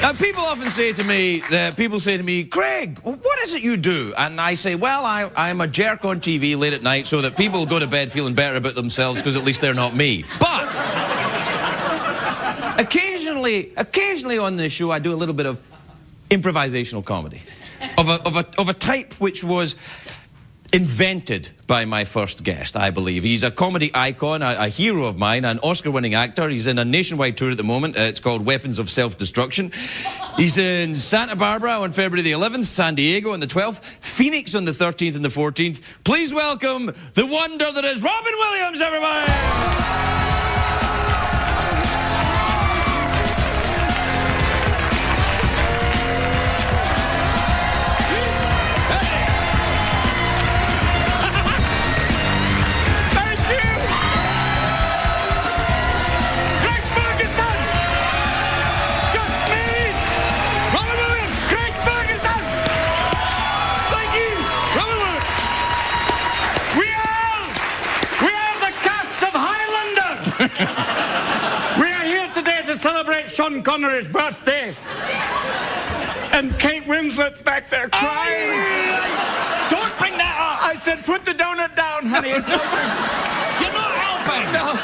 Now, people often say to me, Craig, what is it you do? And I say, well, I'm a jerk on TV late at night so that people go to bed feeling better about themselves because at least they're not me. But occasionally on this show, I do a little bit of improvisational comedy of a type which was invented by my first guest, I believe. He's a comedy icon, a hero of mine, an Oscar-winning actor. He's in a nationwide tour at the moment. It's called Weapons of Self-Destruction. He's in Santa Barbara on February the 11th, San Diego on the 12th, Phoenix on the 13th and the 14th. Please welcome the wonder that is Robin Williams, everybody! We are here today to celebrate Sean Connery's birthday. And Kate Winslet's back there crying. Don't bring that up! I said, put the donut down, honey. It's over. You're not helping! No.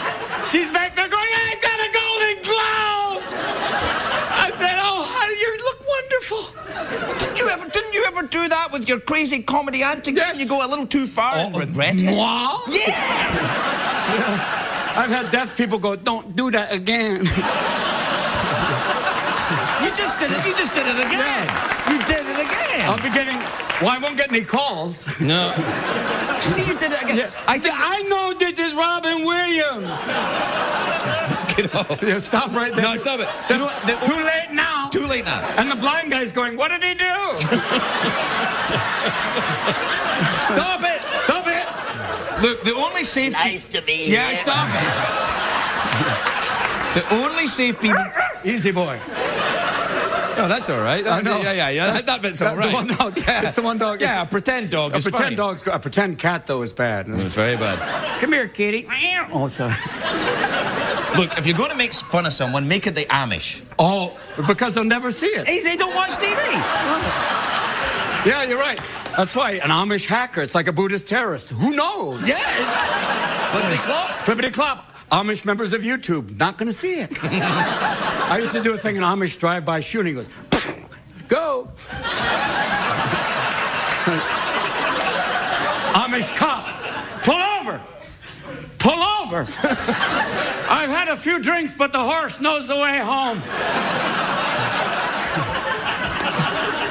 She's back there going, I got a Golden Globe! I said, oh, honey, you look wonderful. Didn't you ever do that with your crazy comedy antics? Yes. Didn't you go a little too far and regret it? Moi? Yeah! I've had deaf people go, don't do that again. You just did it again. Yeah. You did it again. I'll be getting, well, I won't get any calls. No. See, you did it again. Yeah. I know this is Robin Williams. Get off. Yeah, stop right there. No, stop it. Too late now. Too late now. And the blind guy's going, what did he do? Stop it. Stop it. The only safe... Nice to be here. Yeah, stop it. The only safe people... Easy boy. Oh, that's all right. I know. Yeah. That bit's all right. The one dog. Yeah. It's the one dog. Yeah, a pretend dog is fine. A pretend cat, though, is bad. It's very bad. Come here, kitty. Oh, sorry. Look, if you're going to make fun of someone, make it the Amish. Oh, because they'll never see it. Hey, they don't watch TV. Yeah, you're right. That's why an Amish hacker. It's like a Buddhist terrorist. Who knows? Yeah. Clippity-clop. Clippity-clop. Amish members of YouTube, not going to see it. I used to do a thing in Amish drive-by shooting. Goes, go. So, Amish cop, pull over. Pull over. I've had a few drinks, but the horse knows the way home.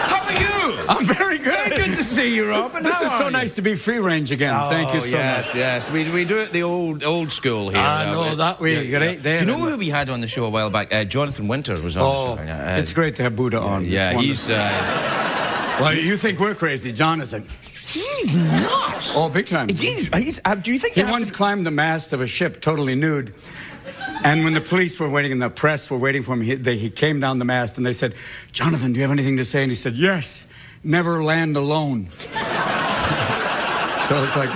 How are you? I'm very good. Very good to see you, Robin. This is so nice to be free range again. Thank you so much. Yes. We do it the old school here. I know that way. Right there. You know who we had on the show a while back? Jonathan Winter was on the show. It's great to have Buddha on. Yeah, he's... well, you think we're crazy. Jonathan. He's nuts. Oh, big time. Do you think he once climbed the mast of a ship totally nude? And when the police were waiting and the press were waiting for him, he came down the mast and they said, Jonathan, do you have anything to say? And he said, yes, never land alone. So it's like...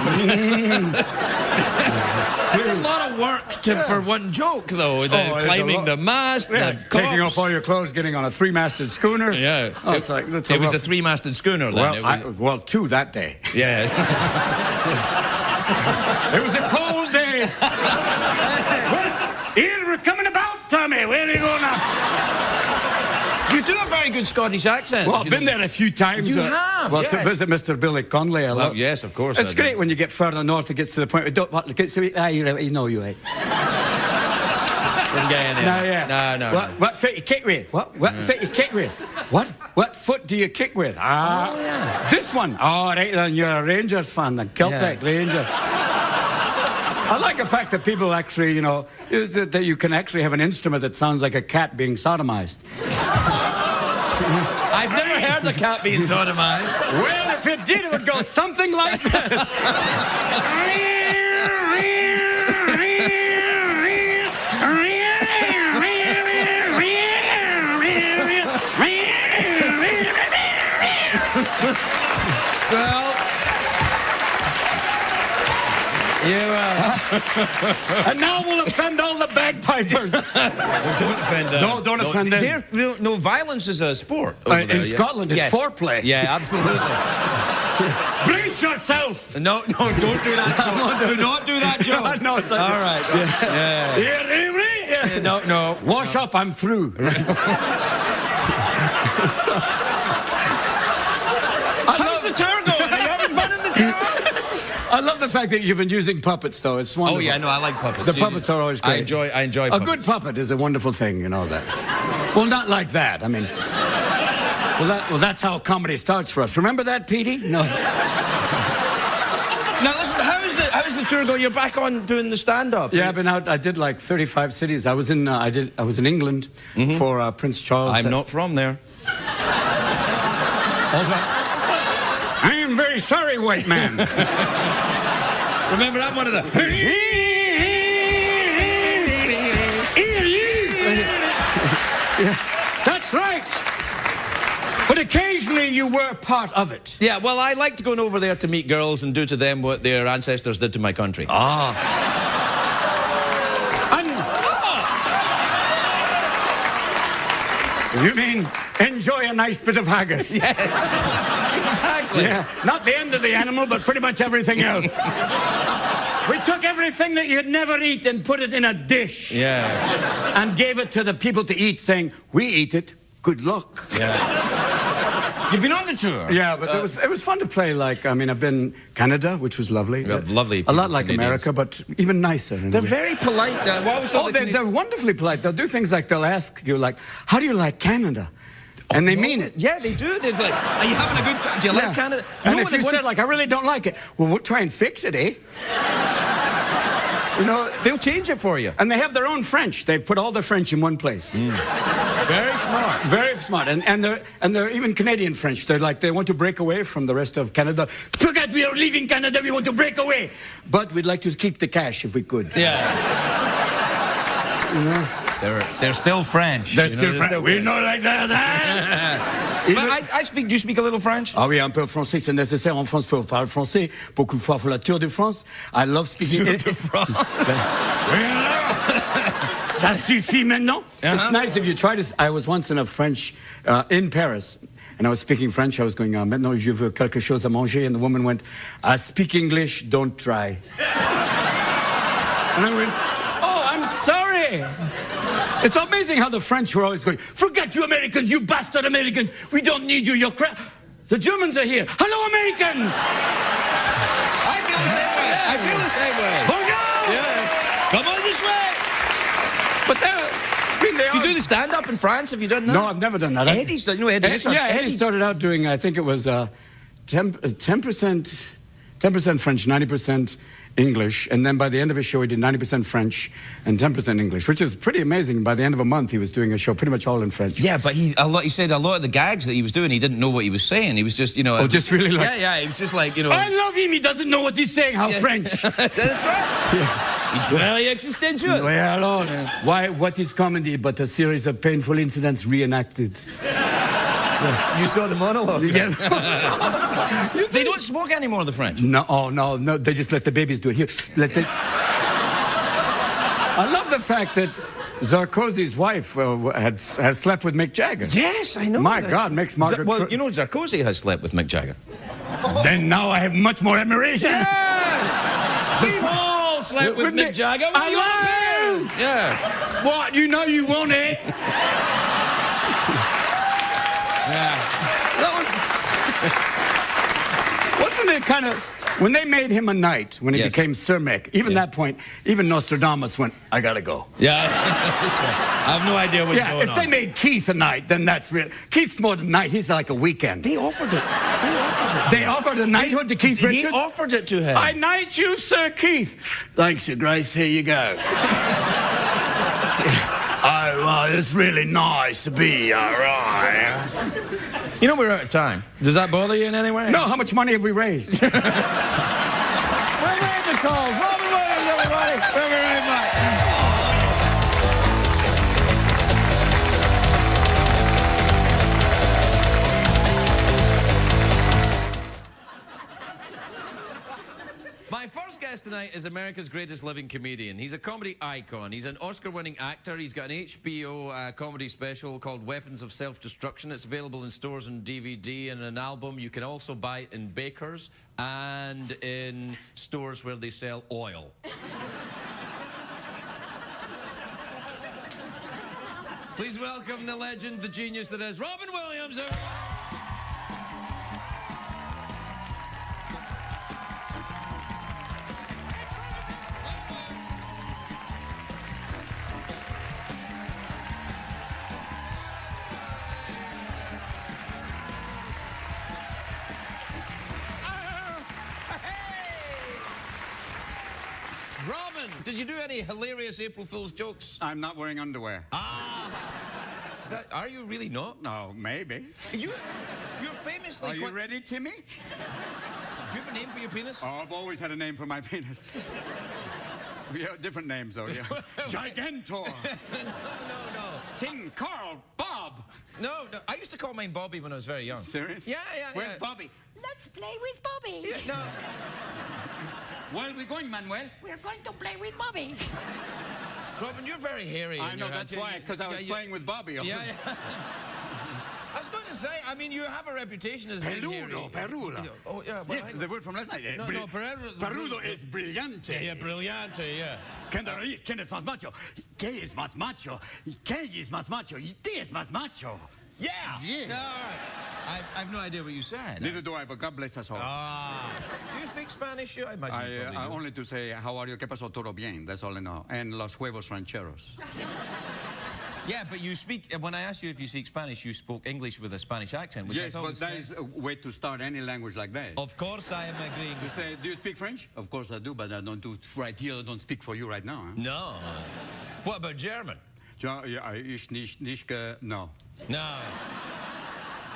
That's a lot of work for one joke, though. Climbing the mast, taking off all your clothes, getting on a three-masted schooner. Yeah. Oh, it was a three-masted schooner then. Well, two that day. Yeah. It was a cold day. Ian, we're coming about, Tommy. Where are you going now? You do a very good Scottish accent. Well, I've been there a few times. You have, well, yes. to visit Mr. Billy Connolly a lot. Well, yes, of course. It's great when you get further north, it gets to the point where you know you ain't. Didn't get in there. No. What foot you kick with? What foot you kick with? What foot do you kick with? This one. Oh, right, then you're a Rangers fan, then Celtic Rangers. I like the fact that people actually, you know, that you can actually have an instrument that sounds like a cat being sodomized. I've never heard a cat being sodomized. Well, if it did, it would go something like this. Well, and now we'll offend all the bagpipers. Bagpipers. Don't offend them. Don't offend them. No, violence is a sport. over In there, yeah. Scotland, it's Yes. foreplay. Yeah, absolutely. Brace yourself. No, don't do that, Joe. Do not do that, Joe. No, it's like All right. Yeah. Yeah. No. Wash up, I'm through. How's the tour going? Are you having fun in the tour? I love the fact that you've been using puppets, though. It's Oh wonderful. yeah, no, I like puppets. The puppets are always great. I enjoy A puppets. good puppet is a wonderful thing, you know that. Well, not like that. I mean, well, that's how comedy starts for us. Remember that, Petey? No. Now listen, how's the tour going? You're back on doing the stand-up. Yeah, I've been out. I did like 35 cities. I was in England for Prince Charles. I'm not from there. I am very sorry, white man. Remember, I'm one of the. That's right. But occasionally you were part of it. Yeah, well, I liked going over there to meet girls and do to them what their ancestors did to my country. You mean enjoy a nice bit of haggis? Yes, exactly. Yeah, not the end of the animal, but pretty much everything else. We took everything that you'd never eat and put it in a dish. Yeah. And gave it to the people to eat, saying, we eat it, good luck. Yeah. You've been on the tour. Yeah, but it was fun to play. Like, I mean, I've been Canada, which was lovely. Lovely A lot like Canadians. America, but even nicer. in a They're way. very polite. They're wonderfully polite. They'll do things like they'll ask you, like, how do you like Canada? And they mean it. Yeah, they do. It's like, are you having a good time? Do you like Canada? And know if what you the said, one- like, I really don't like it, well, we'll try and fix it, eh? You know, They'll change it for you. and they have their own French. They put all their French in one place. Very smart. Very smart. And they're even Canadian French. They're like, they want to break away from the rest of Canada. Forget we are leaving Canada, we want to break away. But we'd like to keep the cash if we could. Yeah. You know? They're still French. They're you know, still French. We know like that, But do you speak a little French? Ah oui, un peu français, c'est nécessaire en France pour parler français. Beaucoup de fois pour la Tour de France. I love speaking. Tour de France. Ça suffit maintenant. It's nice if you try to. I was once in a French in Paris, and I was speaking French. I was going, maintenant je veux quelque chose à manger, and the woman went, I speak English, don't try. And I went, oh, I'm sorry. It's amazing how the French were always going, forget you Americans, you bastard Americans. We don't need you, you're crap. The Germans are here. Hello, Americans. I feel the same way. Bonjour. Yeah. Come on this way. But they You do the stand-up in France? Have you done that? No, I've never done that. Eddie's done. You know Eddie? Eddie started out doing, I think it was 10% French, 90% English, and then by the end of his show, he did 90% French and 10% English, which is pretty amazing. By the end of a month, he was doing a show pretty much all in French. Yeah, but he said a lot of the gags that he was doing, he didn't know what he was saying. He was just, you know... Oh, just really like... Yeah, he was just like, you know... I love him, he doesn't know what he's saying, how French. That's right. It's very existential. Well, why, what is comedy but a series of painful incidents reenacted? You saw the monologue. Yeah. They don't smoke anymore, the French. No, they just let the babies do it. Here, I love the fact that Sarkozy's wife has slept with Mick Jagger. Yes, I know. My God, makes Margaret... Well, you know, Sarkozy has slept with Mick Jagger. Then now I have much more admiration. Yes! The Fall slept with Mick Jagger. I love you! Yeah. What? You know you want it? Yeah. Wasn't it kind of... When they made him a knight, when he became Sir Mick, even that point, even Nostradamus went, I gotta go. Yeah. I have no idea what's going on. If they made Keith a knight, then that's real. Keith's more than a knight, he's like a weekend. They offered it. They offered a knighthood to Keith Richards? They offered it to him. I knight you, Sir Keith. Thanks, Your Grace, here you go. Oh, it's really nice to be, all right. You know we're out of time. Does that bother you in any way? No, how much money have we raised? We're ready to calls. Robin Williams, everybody. Thank you very much. My first guest tonight is America's greatest living comedian. He's a comedy icon. He's an Oscar-winning actor. He's got an HBO comedy special called Weapons of Self-Destruction. It's available in stores and DVD, and an album you can also buy it in bakers and in stores where they sell oil. Please welcome the legend, the genius that is Robin Williams. Robin, did you do any hilarious April Fool's jokes? I'm not wearing underwear. Are you really not? No, maybe. You're famously. Are you ready, Timmy? Do you have a name for your penis? Oh, I've always had a name for my penis. Yeah, different names, though, yeah. Gigantor. No. Tim, Carl, Bob. No, I used to call mine Bobby when I was very young. Serious? Yeah. Where's Bobby? Let's play with Bobby. Yeah, no. Where are we going, Manuel? We're going to play with Bobby. Robin, you're very hairy. I know, that's why, because I was playing with Bobby. Yeah. I was going to say, I mean, you have a reputation as very hairy. Perudo. Oh, yeah. Well, Yes, the word from last night. No, Perudo. Perudo es brillante. Yeah, brillante, yeah. ¿Quién es más macho? ¿Qué es más macho? ¿Qué es más macho? ¿Y qué es más macho? Yeah. Yeah. No, all right. I've no idea what you said. Neither do I, but God bless us all. Do you speak Spanish? I imagine you I probably do. only to say, how are you? ¿Qué pasó? Todo bien. That's all I know. And los huevos rancheros. Yeah, but you speak, when I asked you if you speak Spanish, you spoke English with a Spanish accent, which I Yes, thought but was that is a way to start any language like that. Of course I am agreeing. You say, do you speak French? Of course I do, but I don't do it right here. I don't speak for you right now. Huh? No. What about German? Ja, ich nicht, no. No.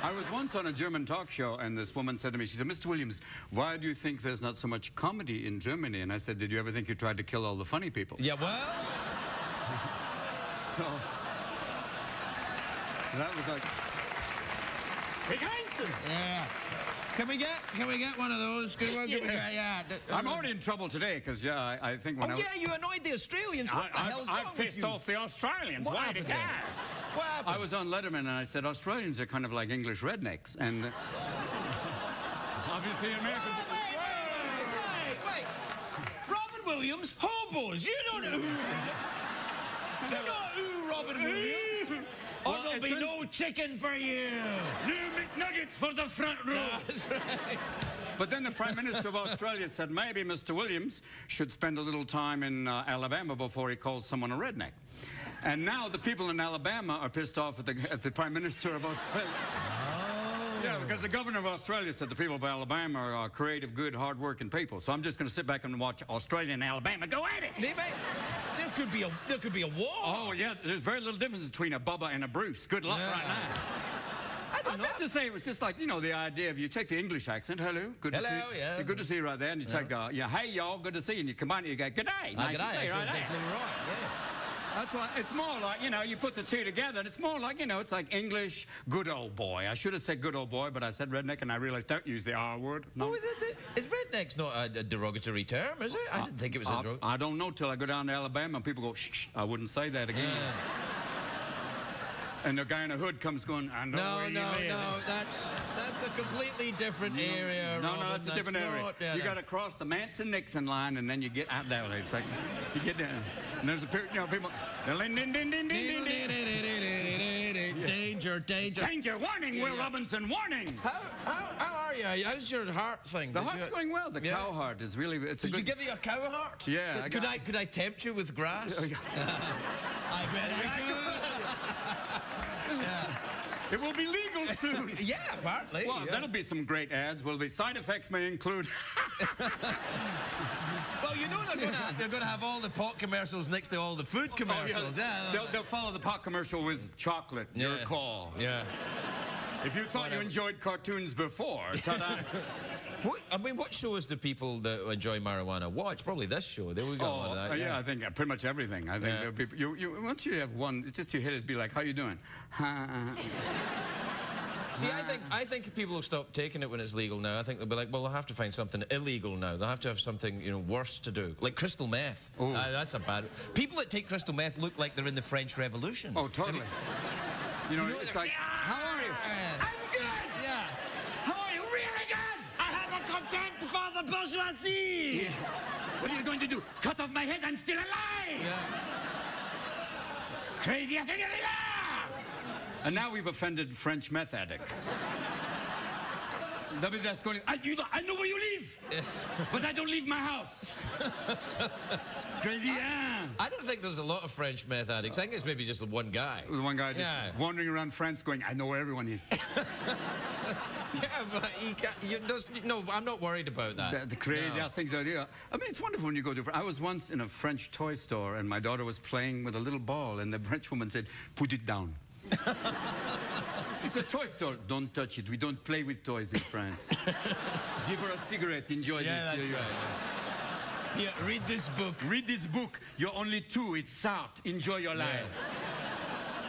I was once on a German talk show, and this woman said to me, she said, Mr. Williams, why do you think there's not so much comedy in Germany? And I said, did you ever think you tried to kill all the funny people? Yeah, well... So, that was like... Yeah. Can we get one of those? I'm already in trouble today, because, I think when you annoyed the Australians. What the hell's wrong I with pissed you? off the Australians. What Why to happened God? What happened? I was on Letterman, and I said, Australians are kind of like English rednecks, and... obviously, Americans... Wait. Robin Williams, hobos. You don't know. You know who Robin Williams? Or there'll be no chicken for you. New McNuggets for the front row. That's right. But then the Prime Minister of Australia said maybe Mr. Williams should spend a little time in Alabama before he calls someone a redneck. And now the people in Alabama are pissed off at the Prime Minister of Australia. Oh. Yeah, because the governor of Australia said the people of Alabama are creative, good, hard-working people. So I'm just going to sit back and watch Australia and Alabama go at it. There could be a war. Oh, yeah, there's very little difference between a Bubba and a Bruce. Good luck right now. I meant to say it was just like, you know, the idea of you take the English accent, hello, good to see you. Yeah. Good to see you right there, and you take, hey, y'all, good to see you, and you combine it, you go, good day, nice to see you right there. That's why, it's more like, you know, you put the two together, and it's more like, you know, it's like English, good old boy. I should have said good old boy, but I said redneck, and I realized don't use the R word. No. Is redneck's not a derogatory term, is it? I didn't think it was a derogatory. I don't know till I go down to Alabama, and people go, shh, I wouldn't say that again. And the guy in the hood comes going, I know where you live. No, that's a completely different area, No, Robin. that's a different area. You got to cross the Manson-Nixon line, and then you get out there. It's like, you get down, and there's a period, you know, people, danger. Danger, warning, Will Robinson, warning. How are you? How's your heart thing? The heart's going well. The cow heart is really, it's a Did good... you give you a cow heart? Yeah. Could I tempt you with grass? I bet I could. Yeah. It will be legal soon. Yeah, apparently. Well, that'll be some great ads. Will be side effects may include... Well, you know they're going to have all the pot commercials next to all the food commercials. They'll follow the pot commercial with chocolate. Your call. Yeah. If you thought you enjoyed cartoons before, ta-da. What shows do people that enjoy marijuana watch? Probably this show. There we go. Yeah, I think pretty much everything. I think people, you once you have one, just you hit it, be like, how you doing? See, I think people will stop taking it when it's legal now. I think they'll be like, well, they'll have to find something illegal now. They'll have to have something, you know, worse to do. Like crystal meth. Oh. That's a bad... People that take crystal meth look like they're in the French Revolution. Oh, totally. You know, it's like, how are you? I'm good! Yeah. How are you? Really good! I have a contempt for the bourgeoisie! Yeah. What are you going to do? Cut off my head? I'm still alive! Yeah. Crazy. And now we've offended French meth addicts. They'll be just going, I know where you live, but I don't leave my house. It's crazy, yeah. I don't think there's a lot of French meth addicts. I think it's maybe just the one guy. The one guy just wandering around France going, I know where everyone is. Yeah, but he can't, no, I'm not worried about that. The craziest things I do. I mean, it's wonderful when you go to... I was once in a French toy store, and my daughter was playing with a little ball, and the French woman said, put it down. It's a toy store. Don't touch it. We don't play with toys in France. Give her a cigarette. Enjoy this. That's right. Here, read this book. Read this book. You're only 2. It's Sartre. Enjoy your life.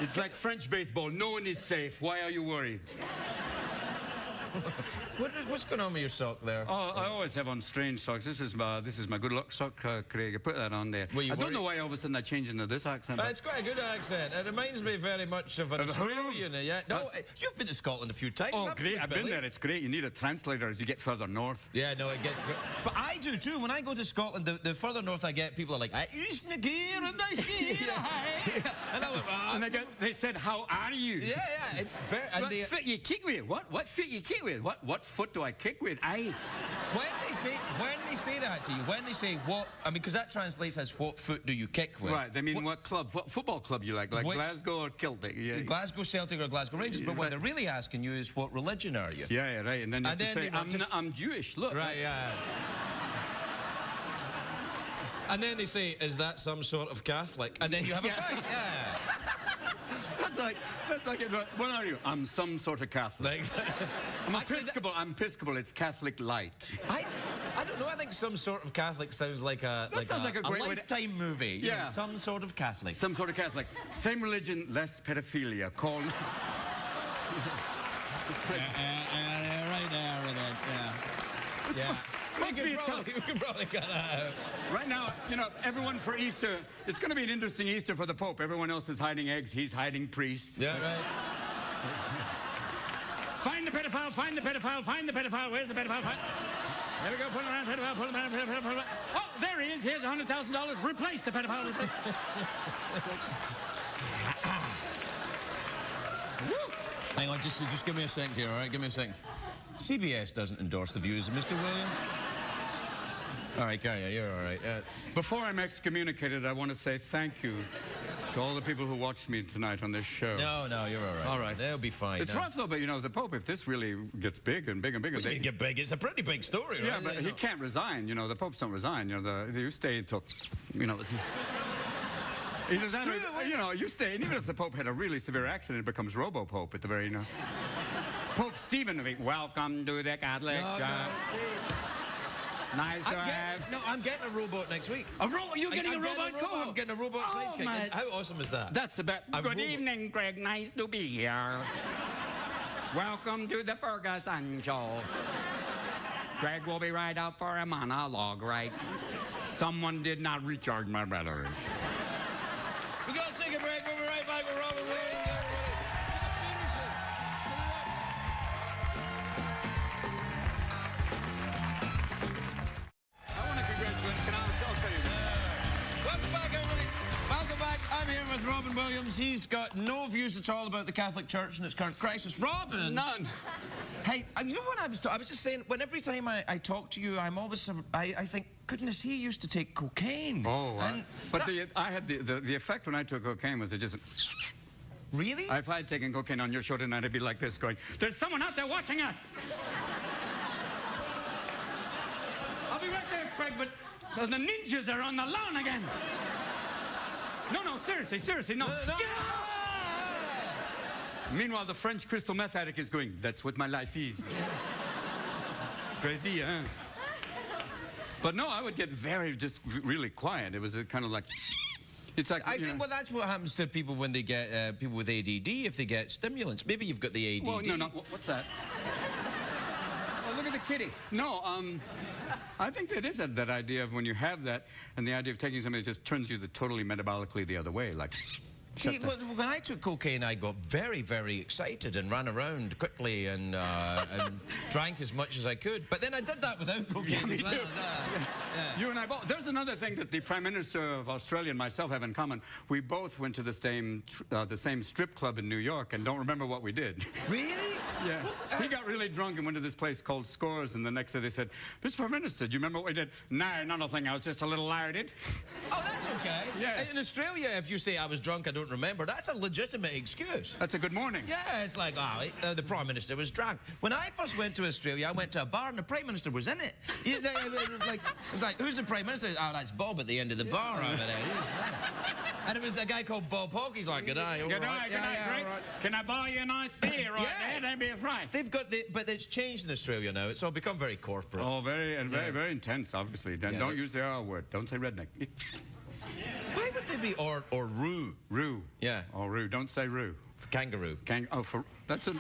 It's like French baseball. No one is safe. Why are you worried? What's going on with your sock there? Oh, I always have on strange socks. This is my good luck sock, Craig. I put that on there. I don't know why all of a sudden I changed into this accent. It's quite a good accent. It reminds me very much of an Australian. Yeah. No, you've been to Scotland a few times. Oh, great. I've been there. It's great. You need a translator as you get further north. Yeah, no, it gets... But I do, too. When I go to Scotland, the further north I get, people are like, and they said, how are you? Yeah, it's very... What foot you kick with? What foot you kick with? What foot do I kick with? When they say that to you, when they say what, I mean, because that translates as what foot do you kick with? Right, they mean what football club you like Glasgow or Celtic? Yeah. Glasgow Celtic or Glasgow Rangers, but what they're really asking you is what religion are you? Yeah, right, and then you have to say, I'm Jewish, look. Right, yeah. And then they say, is that some sort of Catholic? And then you have a fight, yeah. That's like, what are you? I'm some sort of Catholic. I'm Episcopal, it's Catholic light. I don't know, I think some sort of Catholic sounds like a great Lifetime movie. Yeah. You know, some sort of Catholic. Some sort of Catholic. Same religion, less pedophilia. Call... right there with it, yeah. We can probably cut that out. Right now, you know, everyone for Easter, it's going to be an interesting Easter for the Pope. Everyone else is hiding eggs, he's hiding priests. Yeah, right. Find the pedophile, find the pedophile, find the pedophile. Where's the pedophile? There we go, pull him around, pedophile, pull him around, pedophile. Oh, there he is. Here's $100,000. Replace the pedophile. Hang on, just give me a second here, all right? Give me a second. CBS doesn't endorse the views of Mr. Williams. All right, carry on, you're all right. Before I'm excommunicated, I want to say thank you to all the people who watched me tonight on this show. No, you're all right. All right. They'll be fine. It's rough, though, but, you know, the Pope, if this really gets big and big and bigger... They get big. It's a pretty big story, right? Yeah, but he can't resign. You know, the Popes don't resign. You know, you stay until, you know... Either that or, you know, you stay, and even if the Pope had a really severe accident, it becomes Robo-Pope at the very, you know... Pope Stephen, welcome to the Catholic Church. Nice to have... No, I'm getting a robot next week. A robot? You're getting a robot too? I'm geting a robot sidekick. How awesome is that? That's about... Good evening, Greg. Nice to be here. Welcome to the Ferguson Show. Greg will be right out for a monologue, right? Someone did not recharge my battery. We're going to take a break. We'll be right back with Robin Williams. I'm here with Robin Williams. He's got no views at all about the Catholic Church and its current crisis. Robin! None. Hey, you know what I was just saying, when every time I talk to you, I'm always, I think, goodness, he used to take cocaine. Oh, but I had the effect when I took cocaine was it just... Really? If I had taken cocaine on your show tonight, I'd be like this going, there's someone out there watching us! I'll be right there, Craig, but the ninjas are on the lawn again! No, seriously, no. Get off! Meanwhile, the French crystal meth addict is going, that's what my life is. Crazy, huh? But no, I would get just really quiet. It was kind of like... It's like, I you think, know- well, that's what happens to people when they get, people with ADD, if they get stimulants. Maybe you've got the ADD. Well, no. What's that? Oh, look at the kitty. No, I think that is that idea of when you have that, and the idea of taking something that just turns you totally metabolically the other way, like. See, when I took cocaine, I got very, very excited and ran around quickly and drank as much as I could. But then I did that without cocaine. Me as well. too. Yeah. You and I both. There's another thing that the Prime Minister of Australia and myself have in common. We both went to the same strip club in New York and don't remember what we did. Really? Yeah. He got really drunk and went to this place called Scores, and the next day they said, Mr. Prime Minister, do you remember what we did? No, not a thing. I was just a little larded. Oh, that's okay. Yeah. In Australia, if you say I was drunk, I don't remember, that's a legitimate excuse. That's a good morning. Yeah, it's like, the Prime Minister was drunk. When I first went to Australia, I went to a bar and the Prime Minister was in it. It's like, who's the Prime Minister? Oh, that's Bob at the end of the bar over there. And it was a guy called Bob Hawke. He's like, g'day, all Good right. night, good night, great. all right. Can I buy you a nice beer right Yeah. there? Don't be afraid. They've got but it's changed in Australia now. It's all become very corporate. Oh, very intense, obviously. Yeah. Don't use the R word. Don't say redneck. Why would they be or roo? Roo. Yeah. Oh, roo. Don't say roo. For kangaroo. That's a...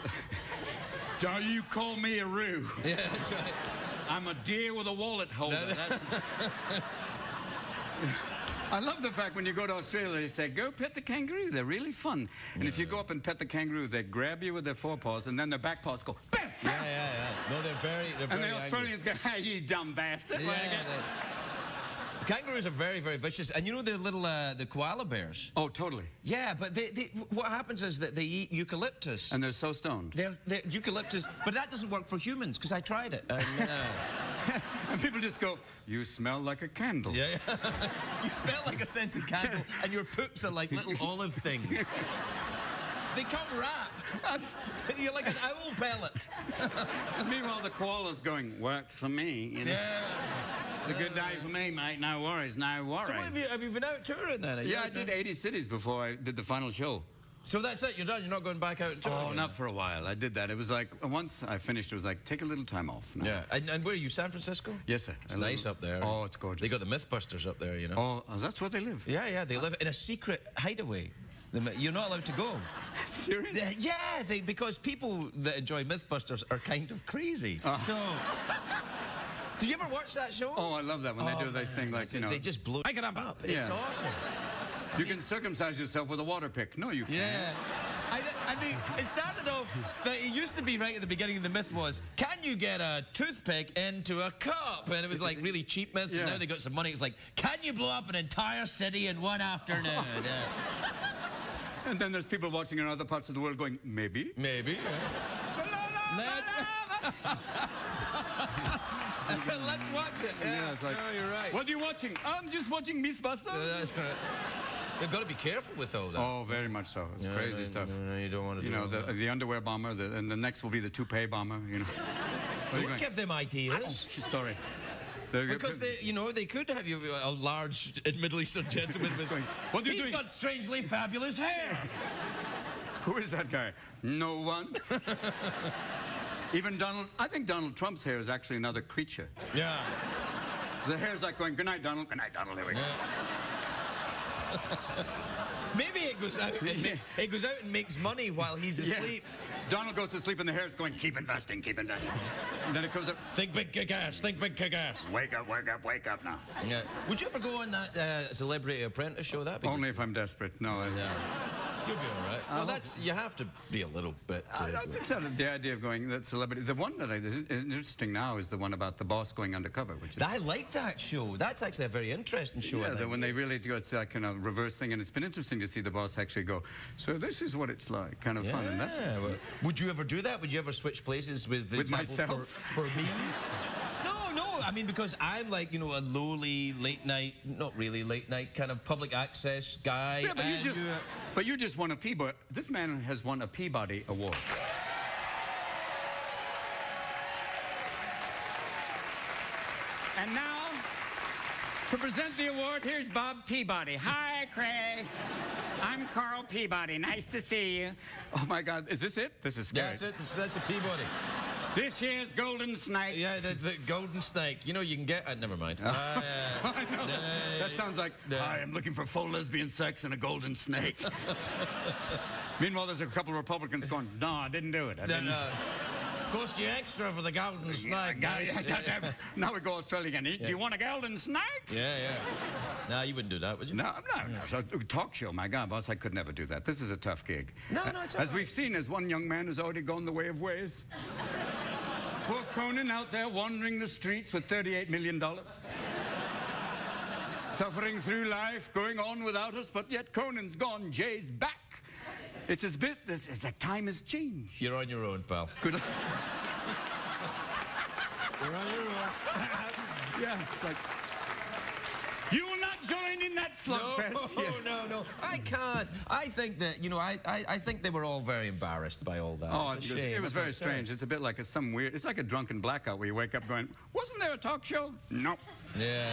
Don't you call me a roo. Yeah, that's right. I'm a deer with a wallet holder. I love the fact when you go to Australia, they say, go pet the kangaroo. They're really fun. And if you go up and pet the kangaroo, they grab you with their forepaws, and then their back paws go, bam, bam. Yeah. No, they're very And the Australians go, hey, you dumb bastard. Kangaroos are very, very vicious. And you know the little, the koala bears? Oh, totally. Yeah, but what happens is that they eat eucalyptus. And they're so stoned. They're eucalyptus, but that doesn't work for humans, because I tried it. And people just go, you smell like a candle. Yeah. You smell like a scented candle, and your poops are like little olive things. They come wrapped. You're like an owl pellet. And meanwhile, the koala's going, works for me. You know? Yeah. It's a good day for me, mate. No worries, no worries. So have you been out touring then? Yeah, I did 80 cities before I did the final show. So that's it, you're done? You're not going back out and touring? Oh, not for a while. I did that. It was like, once I finished, it was like, take a little time off. Now. Yeah. And where are you, San Francisco? Yes, sir. It's nice up there. Oh, it's gorgeous. They got the Mythbusters up there, you know. Oh, that's where they live? Yeah, they live in a secret hideaway. You're not allowed to go. Seriously? Yeah, because people that enjoy Mythbusters are kind of crazy. So... Do you ever watch that show? Oh, I love that when they do. They sing like, you know. They just blow it up. It's Yeah. awesome. You can circumcise yourself with a water pick. No, you can't. Yeah. It started off that it used to be right at the beginning. The myth was, can you get a toothpick into a cup? And it was like really cheap myths. Yeah. And now they got some money. It's like, can you blow up an entire city in one afternoon? And then there's people watching in other parts of the world going, maybe. Maybe. Let's watch it. Yeah, it's like, no, you're right. What are you watching? I'm just watching Mythbusters. That's right. You've got to be careful with all that. Oh, very much so. It's crazy stuff. No, you don't want to do You know, all that. the underwear bomber, and the next will be the toupee bomber, you know. Don't give them ideas. Oh, sorry. Because they could have you a large Middle Eastern gentleman with. What are you He's doing? got strangely fabulous hair. Who is that guy? No one. Even I think Donald Trump's hair is actually another creature. Yeah. The hair's like going, good night, Donald. Good night, Donald. Here we go. Maybe it goes out. It goes out and makes money while he's asleep. Yeah. Donald goes to sleep and the hair's going, keep investing, keep investing. And then it comes up, Think big, kick ass. Think big, kick ass. wake up, wake up, wake up now. Yeah. Would you ever go on that Celebrity Apprentice show? That'd be Only if I'm desperate. No. You'll be all right. Well, you have to be a little bit. I think so. The idea of going that celebrity. The one that is interesting now is the one about the boss going undercover, which is. I like that show. That's actually a very interesting show. Yeah, when they really do it's like kind of reverse thing, and it's been interesting to see the boss actually go. So this is what it's like, kind of fun, and that's. Well, would you ever do that? Would you ever switch places with myself for me? No. I mean, because I'm like, a lowly late night, not really late night, kind of public access guy. Yeah, but you just won a Peabody. This man has won a Peabody Award. And now, to present the award, here's Bob Peabody. Hi, Craig. I'm Carl Peabody. Nice to see you. Oh my God, is this it? This is scary. Yeah, that's it. That's a Peabody. This year's golden snake. Yeah, there's the golden snake. You know, you can get... never mind. I know. That sounds like, I am looking for full lesbian sex and a golden snake. Meanwhile, there's a couple of Republicans going, no, I didn't do it. I didn't. Cost you extra for the golden snake. Now we go Australia again. Do you want a golden snake? Yeah. No, you wouldn't do that, would you? No. It's a talk show. My God, boss, I could never do that. This is a tough gig. No, it's all As we've seen, as one young man has already gone the way of ways. Poor Conan out there wandering the streets with $38 million. Suffering through life, going on without us, but yet Conan's gone, Jay's back. It's as bit as like time has changed. You're on your own, pal. Good. You're on your own. Yeah, it's like... You will not join in that slugfest. No. I can't. I think that, you know, I think they were all very embarrassed by all that. Oh, it's a shame. it was very strange. It's a bit like some weird... It's like a drunken blackout where you wake up going, wasn't there a talk show? No. Yeah.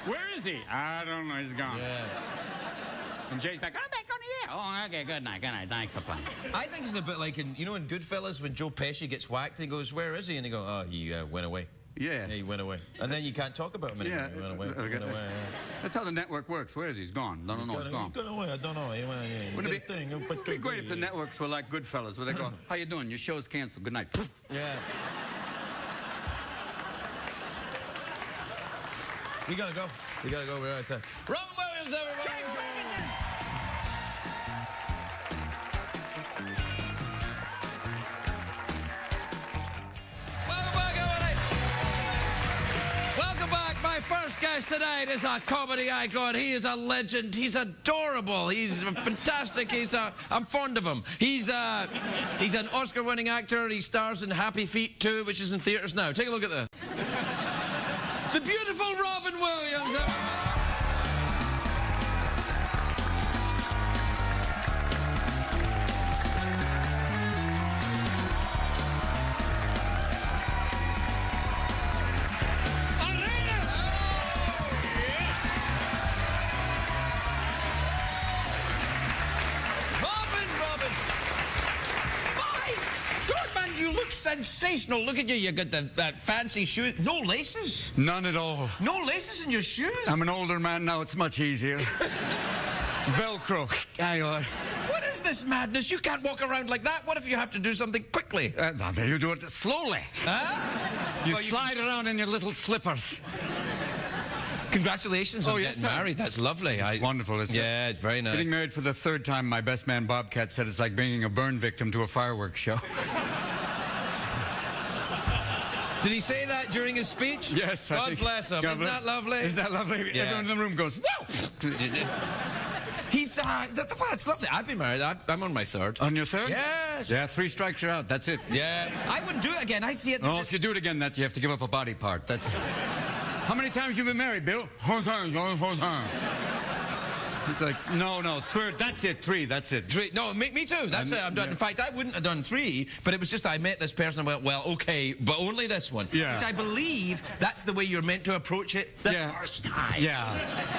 Where is he? I don't know. He's gone. Yeah. And Jay's back. I'm back on the air. Oh, okay. Good night. Thanks for playing. I think it's a bit like in Goodfellas when Joe Pesci gets whacked, he goes, where is he? And they go, oh, he went away. Yeah. He went away. And then you can't talk about him anymore. Yeah. He went away. That's how the network works. Where is he? He's gone. No, he's gone. He's gone away. I don't know. Wouldn't it be great if the networks were like Goodfellas, where they go, how you doing? Your show's canceled. Good night. Yeah. We gotta go. We're out of time. Robin Williams, everybody! Welcome back. My first guest tonight is a comedy icon. He is a legend. He's adorable. He's fantastic. I'm fond of him. He's an Oscar-winning actor. He stars in Happy Feet 2, which is in theaters now. Take a look at this. The beautiful Robin Williams. You look sensational. Look at you. You got that fancy shoes. No laces? None at all. No laces in your shoes? I'm an older man now. It's much easier. Velcro. Hang on. What is this madness? You can't walk around like that. What if you have to do something quickly? You do it slowly. Huh? You slide around in your little slippers. Congratulations on getting married. That's lovely. It's wonderful. It's very nice. Getting married for the third time, my best man Bobcat said it's like bringing a burn victim to a fireworks show. Did he say that during his speech? Yes. God bless him. Isn't that lovely? Isn't that lovely? Yeah. Everyone in the room goes, whoa! He's, well, it's lovely. I've been married. I'm on my third. On your third? Yes. Yeah, 3 strikes, you're out. That's it. Yeah. I wouldn't do it again. I see it. No, if you do it again, you have to give up a body part. That's... How many times you been married, Bill? 4 times. He's like, no, third, that's it, 3, that's it. 3, no, me too, that's it, I'm done. In fact, I wouldn't have done 3, but it was just I met this person and went, well, okay, but only this one. Yeah. Which I believe that's the way you're meant to approach it the first time. Yeah,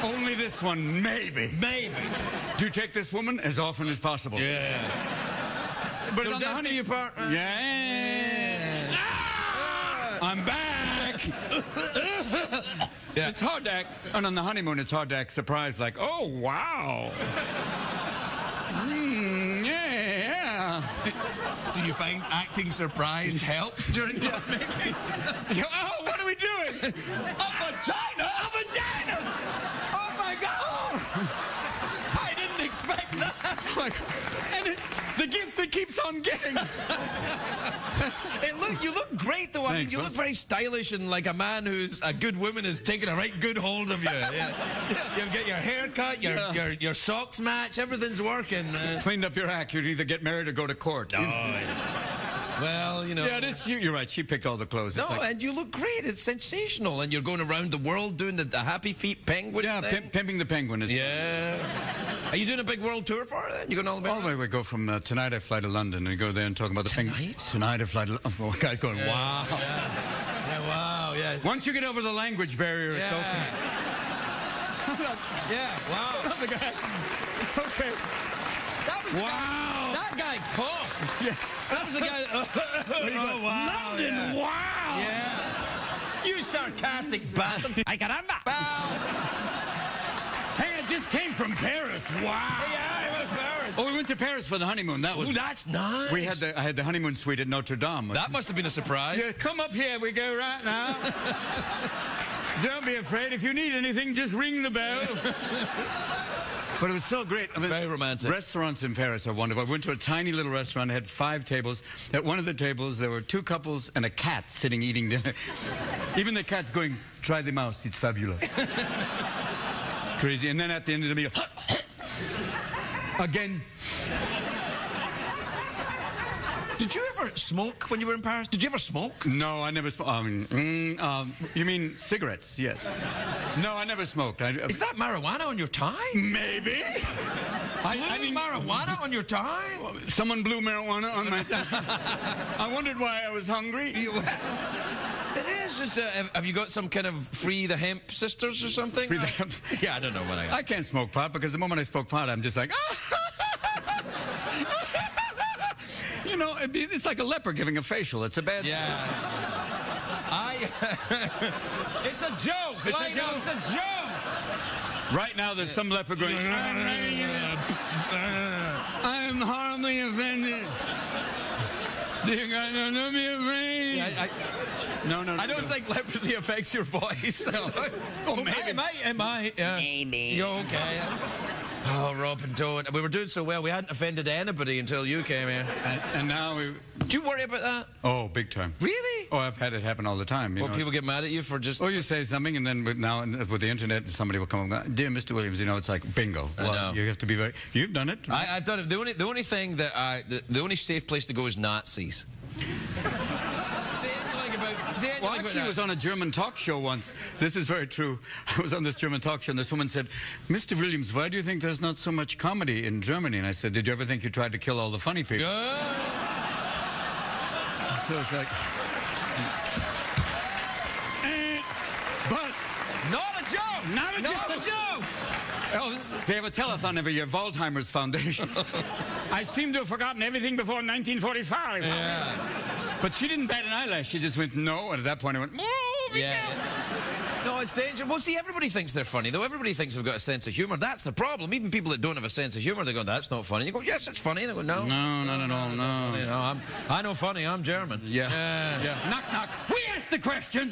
only this one, maybe. Maybe. Do you take this woman as often as possible? Yeah. But Till on the death do you part. Yeah. I'm back. Yeah. It's hard to act, and on the honeymoon, it's hard to act surprised, like, oh, wow. Yeah. Do you find acting surprised helps during the making? Oh, what are we doing? A vagina! A vagina! Oh, my God! I didn't expect that. And the gift that keeps on giving. You look great, though. Thanks, you look very stylish and like a man who's a good woman has taken a right good hold of you. Yeah. You get your hair cut, your socks match, everything's working. Cleaned up your act. You'd either get married or go to court. Oh, yeah. Well, you know. Yeah, you're right. She picked all the clothes. No, and you look great. It's sensational. And you're going around the world doing the Happy Feet penguin thing. Pimping the penguin is. Yeah. Are you doing a big world tour for it then? You going all the way around? All the way. We go from tonight I fly to London. We go there and talk about the penguin. Tonight I fly to London. Oh, guys going, wow. Yeah, wow, yeah. Once you get over the language barrier, it's okay. Yeah, wow. The guy. It's okay. That was wow. That guy coughed. Yeah. That was sarcastic bastard. Ay, caramba! Hey, I just came from Paris. Wow. Yeah, I went to Paris. Oh, we went to Paris for the honeymoon. That was. Oh, that's nice. I had the honeymoon suite at Notre Dame. That must have been a surprise. Yeah, come up here. We go right now. Don't be afraid. If you need anything, just ring the bell. But it was so great. I mean, Very romantic. Restaurants in Paris are wonderful. I went to a tiny little restaurant. It had 5 tables. At one of the tables, there were 2 couples and a cat sitting eating dinner. Even the cat's going, try the mouse. It's fabulous. It's crazy. And then at the end of the meal, again. Did you ever smoke when you were in Paris? Did you ever smoke? No, I never smoked. You mean cigarettes? Yes. No, I never smoked. Is that marijuana on your tie? Maybe. I mean, marijuana on your tie? Someone blew marijuana on my tie. I wondered why I was hungry. It is. Have you got some kind of Free the Hemp Sisters or something? Free the Hemp- Yeah, I don't know what I got. I can't smoke pot because the moment I smoke pot, I'm just like, you know, it's like a leper giving a facial. It's a bad. Yeah. It's a joke. It's a joke. It's a joke. Right now, there's some leper going, I'm horribly offended. Dear God, don't be afraid. No. I don't think leprosy affects your voice. Oh, maybe. It might. Yeah. Maybe. You okay? Oh, Rob and Tone. We were doing so well, we hadn't offended anybody until you came here. And now we... Do you worry about that? Oh, big time. Really? Oh, I've had it happen all the time. You Well, know. people get mad at you for just... Or you say something, and then now with the internet, somebody will come and go, dear Mr. Williams, you know, it's like bingo. I know. You have to be very... You've done it. I've done it. The only thing that the only safe place to go is Nazis. Well, I actually was on a German talk show once. This is very true. I was on this German talk show, and this woman said, Mr. Williams, why do you think there's not so much comedy in Germany? And I said, did you ever think you tried to kill all the funny people? So it's like... But... Not a joke! Not a joke! Oh, they have a telethon every year, Waldheimer's Foundation. I seem to have forgotten everything before 1945. Yeah. But she didn't bat an eyelash. She just went, no. And at that point, I went, oh, Yeah. No, it's dangerous. Well, see, everybody thinks they're funny, though. Everybody thinks they've got a sense of humour. That's the problem. Even people that don't have a sense of humour, they go, that's not funny. You go, yes, it's funny. And they go, no. No. You know, I know funny. I'm German. Yeah. Knock, knock. We asked the question.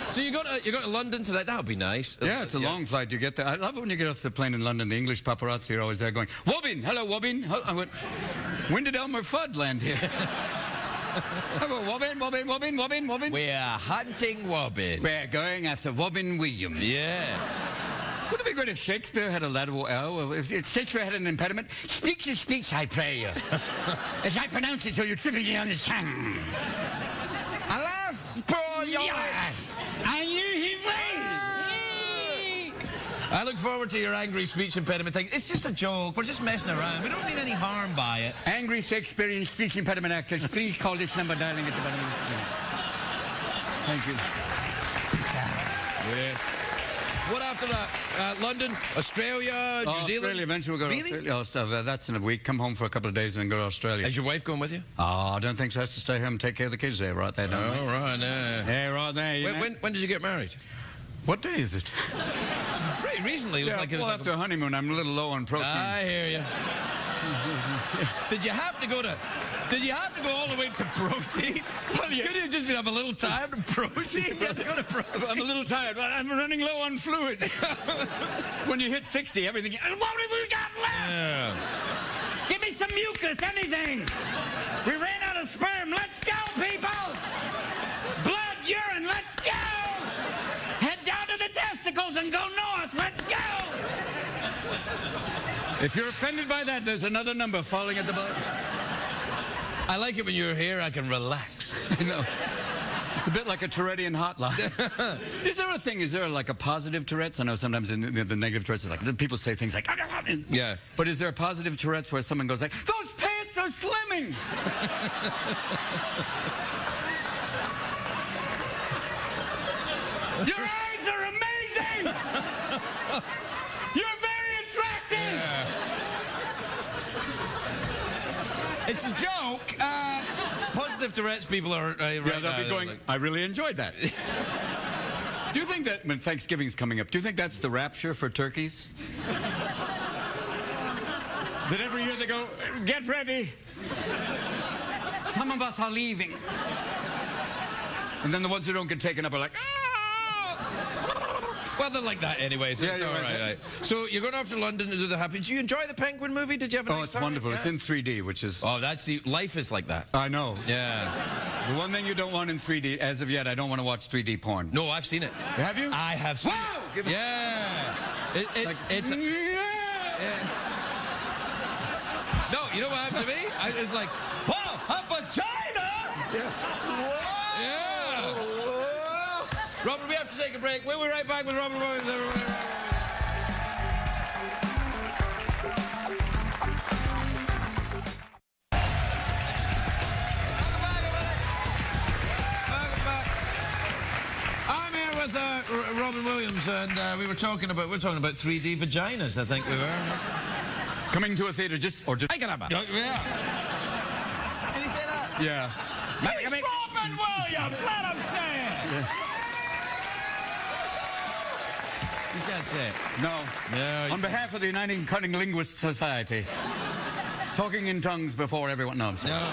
So you go to London tonight. That would be nice. Yeah, it's a long flight. You get there. I love it when you get off the plane in London. The English paparazzi are always there going, Wobbin, hello, Wobbin. I went, when did Elmer Fudd land here? Hello, Wobbin. We're hunting Wobbin. We're going after Wobbin Williams. Yeah. Wouldn't it be great if Shakespeare had a lateral L? If Shakespeare had an impediment? Speak your speech, I pray you. As I pronounce it, so you trippingly on the tongue. Alas, poor young... Yes, I knew he would. I look forward to your angry speech impediment thing. It's just a joke. We're just messing around. We don't mean any harm by it. Angry Shakespearean speech impediment actors, please call this number, darling, at the bottom of the screen. Thank you. Yeah. What after that? London, Australia, New Zealand? Australia, eventually we'll go to Really? Australia. Oh, so that's in a week. Come home for a couple of days and then go to Australia. Is your wife going with you? Oh, I don't think so. Has to stay home and take care of the kids there, right there, don't we? Oh, right, Yeah, right there. You know. when did you get married? What day is it? Pretty recently. It was Well, after a honeymoon, I'm a little low on protein. I hear you. Did you have to go all the way to protein? Well, could you have just been, I'm a little tired of protein? You had to go to protein. I'm a little tired, but I'm running low on fluid. When you hit 60, everything... What have we got left? Yeah. Give me some mucus, anything. We ran out of sperm. Let's go, people. Blood, urine, let's go. Head down to the testicles and go north. Let's go. If you're offended by that, there's another number falling at the bottom. I like it when you're here, I can relax. I know. It's a bit like a Tourettean hotline. Is there like a positive Tourette's? I know sometimes in the negative Tourette's, like people say things like, Yeah. But is there a positive Tourette's where someone goes like, those pants are slimming? Your eyes are amazing! You're very attractive! It's a joke. Positive positive Tourette's people are right Yeah, they'll now, be they're going, like- I really enjoyed that. Do you think that when Thanksgiving's coming up, do you think that's the rapture for turkeys? That every year they go, get ready. Some of us are leaving. And then the ones who don't get taken up are like, Well, they're like that anyway, so Yeah, it's you're all right. right. So you're going off to London to do the Happy. Did you enjoy the Penguin movie? Did you have a oh, nice it's time? wonderful. Yeah. It's in 3D, which is... Oh, that's the life is like that. I know. Yeah. The one thing you don't want in 3D, as of yet, I don't want to watch 3D porn. No, I've seen it. Have you? I have seen Wow! it. Yeah. It's. No, you know what I have to be? It's like, wow, a vagina! Yeah. Robert, we have to take a break. We'll be right back with Robert Williams. Everybody. Welcome back. I'm here with Robin Williams, and we're talking about 3D vaginas. I think we were. Coming to a theater just... Yeah. Can you say that? Yeah. It's Robin Williams. Let him say it. You can't say it. No. No. On behalf of the Uniting Cunning Linguist Society. Talking in tongues before everyone knows. No.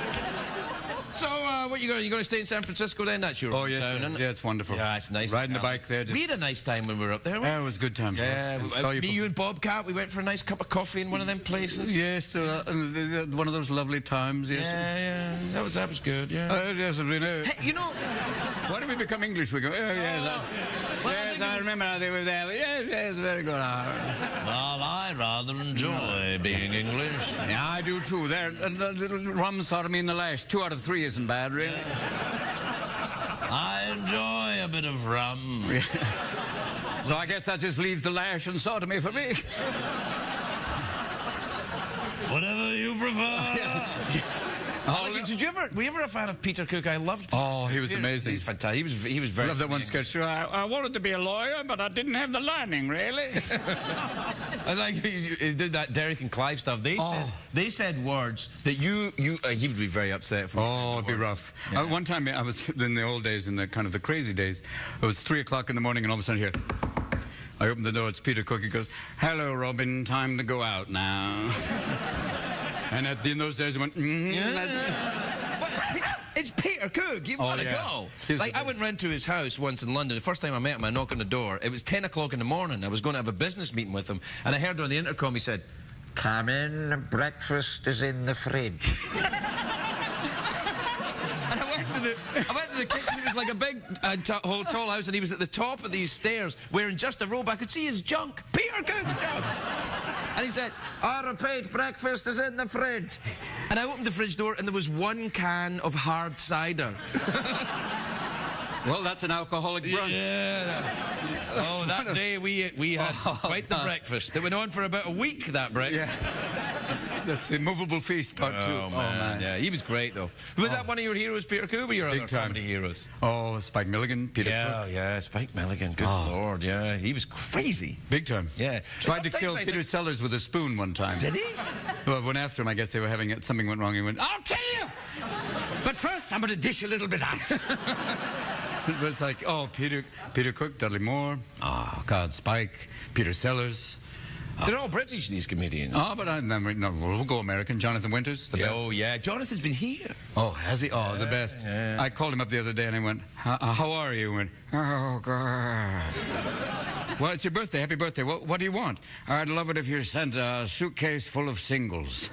So, what you going to stay in San Francisco then? That's your Oh, yes. town, Yeah, isn't it? yeah, it's wonderful. Yeah, it's nice. Riding the bike there. We had a nice time when we were up there. Yeah, it was a good time. Yeah, Saw me, you and Bobcat, we went for a nice cup of coffee in one of them places. Yes, one of those lovely times, yes. Yeah, that was good, yeah. Yes, really. Hey, you know, Why do we become English? We go, yes, I remember they were there. Yes, very good. well, I rather enjoy being English. Yeah, I do too. There, rum sodomy in the lash. 2 out of 3 isn't bad, really. I enjoy a bit of rum. So I guess that just leaves the lash and sodomy for me. Whatever you prefer. Were you ever a fan of Peter Cook? I loved Peter. Oh, he was amazing. He's fantastic. He was very. I love that one funny. sketch. I wanted to be a lawyer, but I didn't have the learning, really. I like he did that Derek and Clive stuff. They said words that he would be very upset if we said Oh, the it'd be words. rough. Yeah. One time, I was in the old days, in the kind of the crazy days. It was 3 o'clock in the morning, and all of a sudden, here, I opened the door. It's Peter Cook. He goes, "Hello, Robin. Time to go out now." And in those days, I went, But it's Peter Cook. You've got to yeah. go. He's Like the I went round to his house once in London. The first time I met him, I knocked on the door. It was 10 o'clock in the morning. I was going to have a business meeting with him, and I heard on the intercom he said, Come in, breakfast is in the fridge. and I went to the kitchen. It was like a big tall house, and he was at the top of these stairs wearing just a robe. I could see his junk, Peter Cook's junk. And he said, I repeat, breakfast is in the fridge. and I opened the fridge door, and there was 1 can of hard cider. "Well, that's an alcoholic brunch." Yeah. Oh, that day we had quite the breakfast. It went on for about a week, that breakfast. That's the Immovable Feast, part 2. Oh, man. Yeah, he was great, though. Was that one of your heroes, Peter Cook, or your Big other time. comedy heroes? Oh, Spike Milligan, Peter Cook. Yeah, Spike Milligan. Good Lord, yeah. He was crazy. Big time. Yeah. Tried to Sometimes kill I Peter think- Sellers with a spoon one time. Did he? But went after him. I guess they were having it. Something went wrong. He went, "I'll kill you! But first, I'm going to dish a little bit out." It was like, oh, Peter Cook, Dudley Moore, God, Spike, Peter Sellers. They're all British, these comedians. Oh, but we'll go American. Jonathan Winters, the best. Oh, yeah. Jonathan's been here. Oh, has he? Oh, the best. yeah. I called him up the other day and I went, how are you? He went, oh, God. Well, it's your birthday. Happy birthday. What do you want? I'd love it if you sent a suitcase full of singles.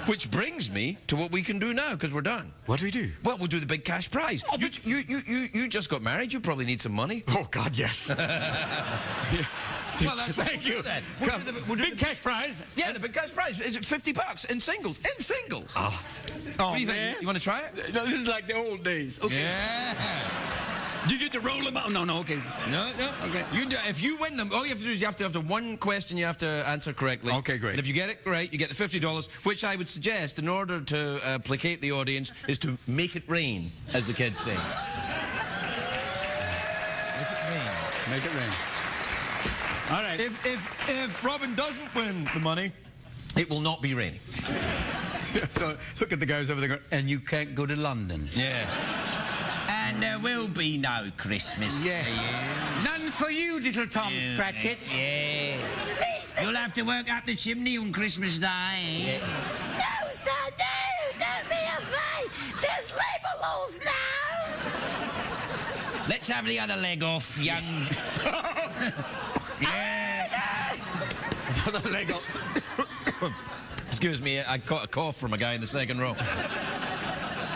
Which brings me to what we can do now, because we're done. What do we do? Well, we'll do the big cash prize. You just got married. You probably need some money. Oh, God, yes. Well, that's what Thank we'll you. do then. Come. We'll do Big cash prize. Yeah, the big cash prize. Is it $50 in singles? In singles. Oh, What do you man. think? You want to try it? No, this is like the old days. Okay. Yeah. Do you get to roll them out? No, okay. No. Okay. If you win them, all you have to do is you have to have the one question you have to answer correctly. Okay, great. And if you get it right, you get the $50, which I would suggest, in order to placate the audience, is to make it rain, as the kids say. Make it rain. Make it rain. All right. If Robin doesn't win the money, it will not be raining. So look at the guys over there going, and you can't go to London. Yeah. And there will be no Christmas Yeah. for you. None for you, little Tom Scratchit. Yeah. You'll have to work up the chimney on Christmas Day. No, sir, no! Don't be afraid! There's labels now! Let's have the other leg off, young... yeah. The leg up. Excuse me, I caught a cough from a guy in the second row.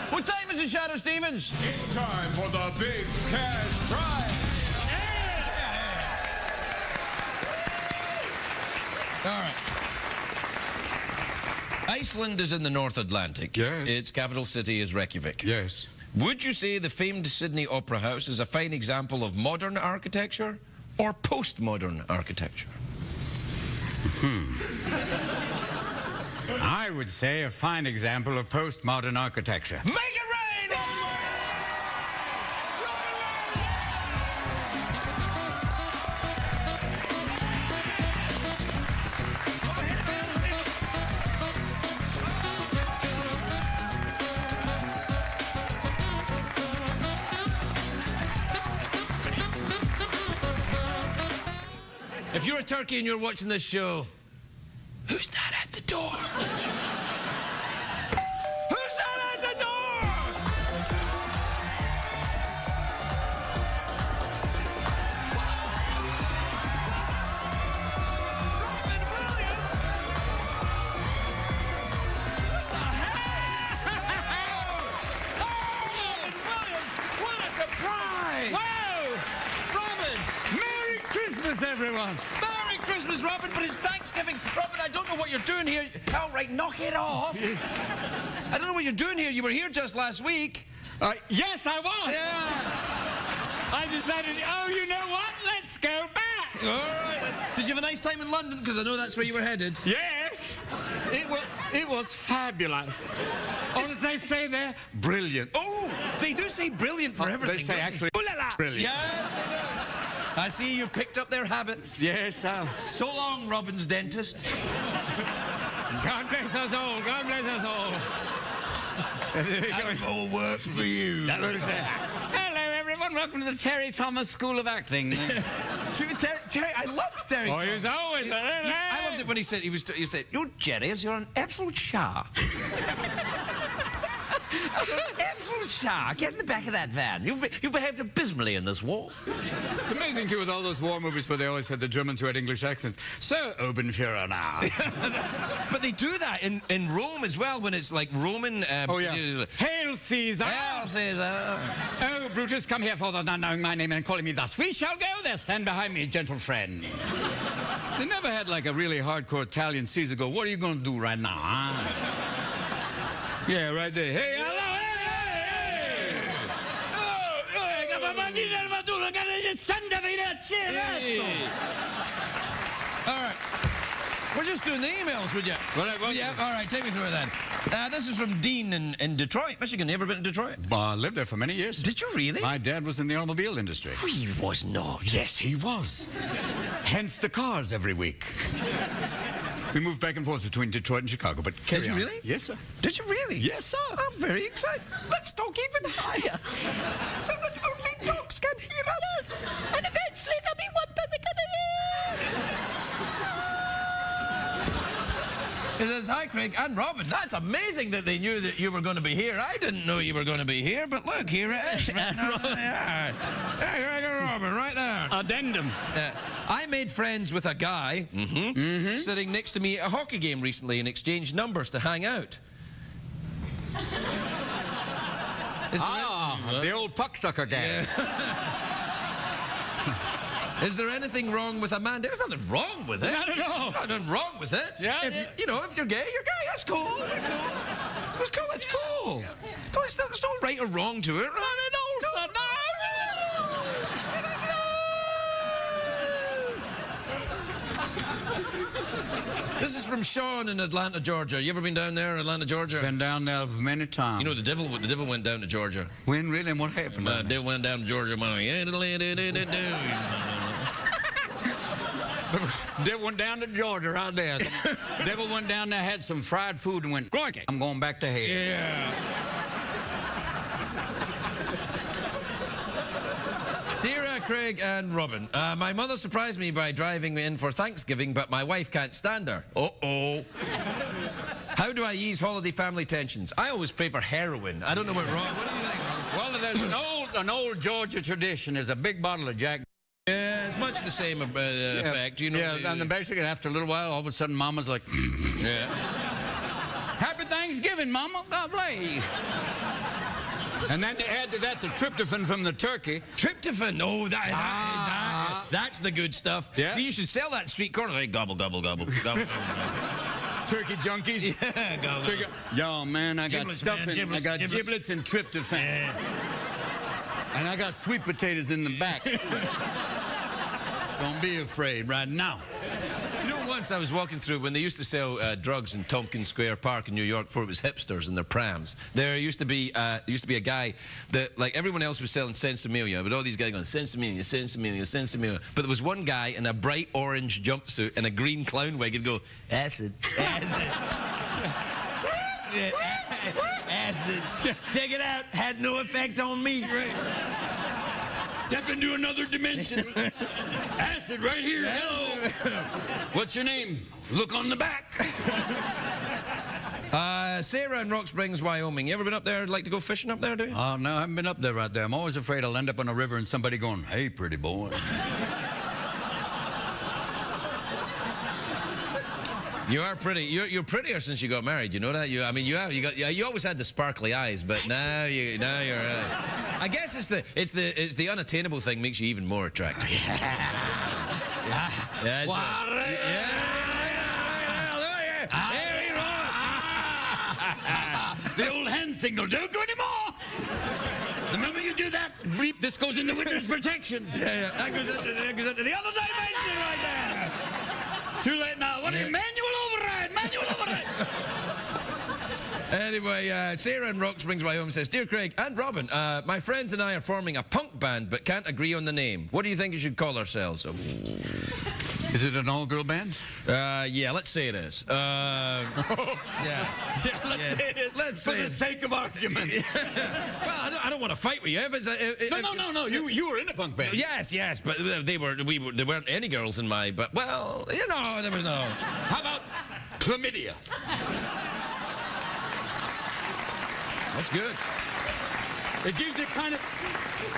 What time is it, Shadow Stevens? It's time for the big cash prize. All right. Iceland is in the North Atlantic. Yes. Its capital city is Reykjavik. Yes. Would you say the famed Sydney Opera House is a fine example of modern architecture or postmodern architecture? I would say a fine example of postmodern architecture. Make it rain! If you're a turkey and you're watching this show, who's that at the door? Who's that at the door? Robin Williams! What the hell? Robin Williams! What a surprise! Whoa! Robin! Merry Christmas, everyone! Merry Christmas, Robin, but it's Thanksgiving. Robin, I don't know what you're doing here. All right, knock it off. I don't know what you're doing here. You were here just last week. Yes, I was. Yeah. I decided, oh, you know what? Let's go back. All right. Did you have a nice time in London? Because I know that's where you were headed. Yes. It was fabulous. Or as they say there, brilliant. Oh, they do say brilliant for everything. They say don't actually Ooh la la. brilliant. Yes, they do. I see you've picked up their habits. Yes, So long, Robin's dentist. God bless us all. God bless us all. That all work for you. Hello, everyone. Welcome to the Terry Thomas School of Acting. Terry, I loved Terry. Oh, he's always I loved it when he said, he said, you Jerry, you're an absolute shark. Absolute shark. Get in the back of that van. You've behaved abysmally in this war. It's amazing, too, with all those war movies where they always had the Germans who had English accents. So, Obenführer now. But they do that in Rome as well, when it's like Roman... Oh, yeah. Hail, Caesar! Hail, Caesar! Oh, Brutus, come here for the not knowing my name and calling me thus. We shall go there. Stand behind me, gentle friend. They never had, like, a really hardcore Italian Caesar go, what are you going to do right now, huh? Yeah, right there. Hey, hello! All right. We're just doing the emails, would you? Well, yeah, all right, take me through it then. This is from Dean in Detroit, Michigan. You ever been to Detroit? I lived there for many years. Did you really? My dad was in the automobile industry. He was not. Yes, he was. Hence the cars every week. We moved back and forth between Detroit and Chicago, but carry Did you on. really? Yes, sir. Did you really? Yes, sir. I'm very excited. Let's talk even higher. So that only dogs can hear us. And eventually there'll be one person gonna hear! He says, hi, Craig and Robin. That's amazing that they knew that you were going to be here. I didn't know you were going to be here, but look, here it is. Right there. Craig and Robin, right there. Addendum. I made friends with a guy sitting next to me at a hockey game recently and exchanged numbers to hang out. Is there The old pucksucker gang. Is there anything wrong with a man? There's nothing wrong with it. Not at all. Nothing wrong with it. Yeah. If if you're gay, you're gay. That's cool. That's cool. That's cool. There's no right or wrong to it. Not at all, son. This is from Sean in Atlanta, Georgia. You ever been down there, Atlanta, Georgia? Been down there many times. You know, the devil went down to Georgia. When really? And what happened? The devil went down to Georgia. Devil went down to Georgia right there. Devil went down there, had some fried food, and went, "Crikey, I'm going back to hell." Yeah. Dear Craig and Robin, my mother surprised me by driving me in for Thanksgiving, but my wife can't stand her. Uh-oh. How do I ease holiday family tensions? I always pray for heroin. I don't know what wrong. What do you think, Ron? Well, there's an old Georgia tradition. There's a big bottle of Jack. Yeah, it's much the same effect. You know. Yeah, and then basically after a little while, all of a sudden, Mama's like, Yeah. "Happy Thanksgiving, Mama. God bless you." And then to add to that the tryptophan from the turkey. Tryptophan. Oh, that's the good stuff. Yeah. You should sell that in street corner. Like, gobble, gobble, gobble, gobble. Turkey junkies. Yeah, gobble. Turkey. Yo, man, I got Giblets, stuffing. man, giblets, I got giblets. giblets and tryptophan. And I got sweet potatoes in the back. Don't be afraid right now. Do you know, once I was walking through when they used to sell drugs in Tompkins Square Park in New York before it was hipsters and their prams. There used to be a guy that, like, everyone else was selling Sensimilia, but all these guys going Sensimilia, Sensimilia, Sensimilia. But there was one guy in a bright orange jumpsuit and a green clown wig and go, acid, acid. Acid. Check it out. Had no effect on me. Step into another dimension. Acid right here. Hello. What's your name? Look on the back. Sarah in Rock Springs, Wyoming. You ever been up there? Like to go fishing up there, do you? Oh, no, I haven't been up there right there. I'm always afraid I'll end up on a river and somebody going, "Hey, pretty boy." You are pretty. You're prettier since you got married. You know that. You always had the sparkly eyes, but now you're. I guess it's the unattainable thing makes you even more attractive. Yeah. The old hand signal don't go anymore. The moment you do that, bleep, this goes into witness protection. Yeah. That goes into the other dimension right there. Too late now. What are you? Manual override. Manual override. Anyway, Sarah in Rock Springs, Wyoming says, "Dear Craig and Robin, my friends and I are forming a punk band but can't agree on the name. What do you think you should call ourselves?" Is it an all-girl band? Yeah, let's say it is. Yeah. Let's say it is. For the sake of argument. Well, I don't want to fight with you. If it's No. You were in a punk band. Yes, but there weren't any girls in my. But well, you know, there was no. How about chlamydia? That's good. It gives it kind of.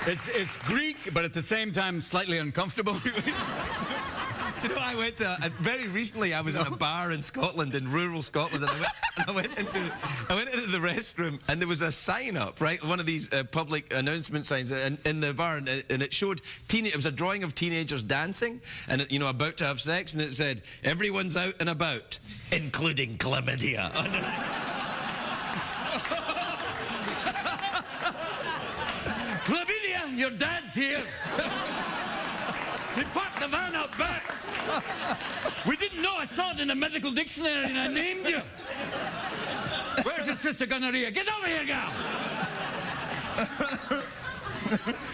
It's Greek, but at the same time slightly uncomfortable. Do you know, I went to very recently. I was in a bar in Scotland, in rural Scotland, and I went into the restroom, and there was a sign up, right, one of these public announcement signs, in the bar, and it showed it was a drawing of teenagers dancing, and about to have sex, and it said, "Everyone's out and about, including chlamydia." Chlamydia, your dad's here. He parked the van out back. We didn't know. I saw it in a medical dictionary and I named you. Where's your sister gonorrhea? Get over here, gal.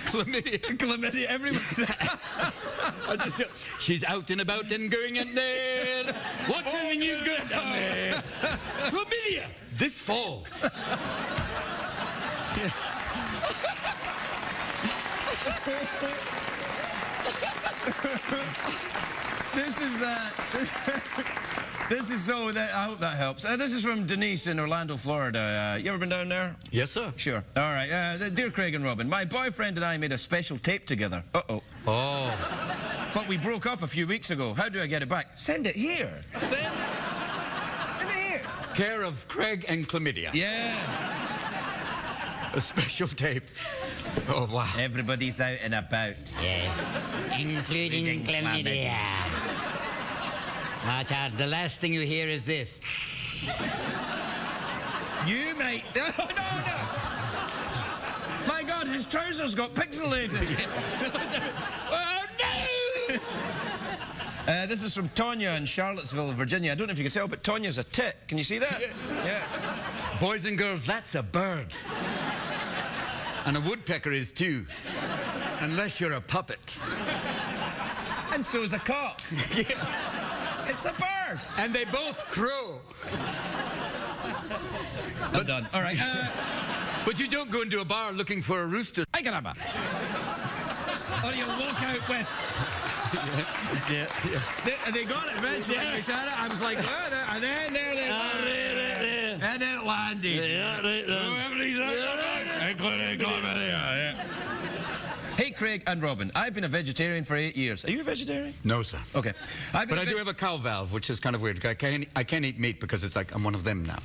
Chlamydia, everyone. She's out and about and going in there. What's having you good down there? Chlamydia, this fall. This is so that I hope that helps. This is from Denise in Orlando, Florida. You ever been down there? Yes, sir. Sure. All right. Dear Craig and Robin, my boyfriend and I made a special tape together. Uh-oh. Oh. But we broke up a few weeks ago. How do I get it back? Send it here. Send it here. Care of Craig and chlamydia. Yeah. A special tape. Oh, wow. Everybody's out and about. Yeah. Including chlamydia. Now, child, the last thing you hear is this. You, mate. No. My God, his trousers got pixelated. Oh, no! This is from Tonya in Charlottesville, Virginia. I don't know if you can tell, but Tonya's a tit. Can you see that? Yeah. Boys and girls, that's a bird. And a woodpecker is too. Unless you're a puppet. And so's a cock. It's a bird. And they both crow. I'm done. All right. But you don't go into a bar looking for a rooster. Ay caramba. Or you walk out with. They got it eventually. They said it. I was like, oh, and then there they were. And it landed. Whoever he's including chlamydia. Hey, Craig and Robin, I've been a vegetarian for 8 years. Are you a vegetarian? No, sir. Okay. But I do have a cow valve, which is kind of weird. I can't eat meat because it's like I'm one of them now.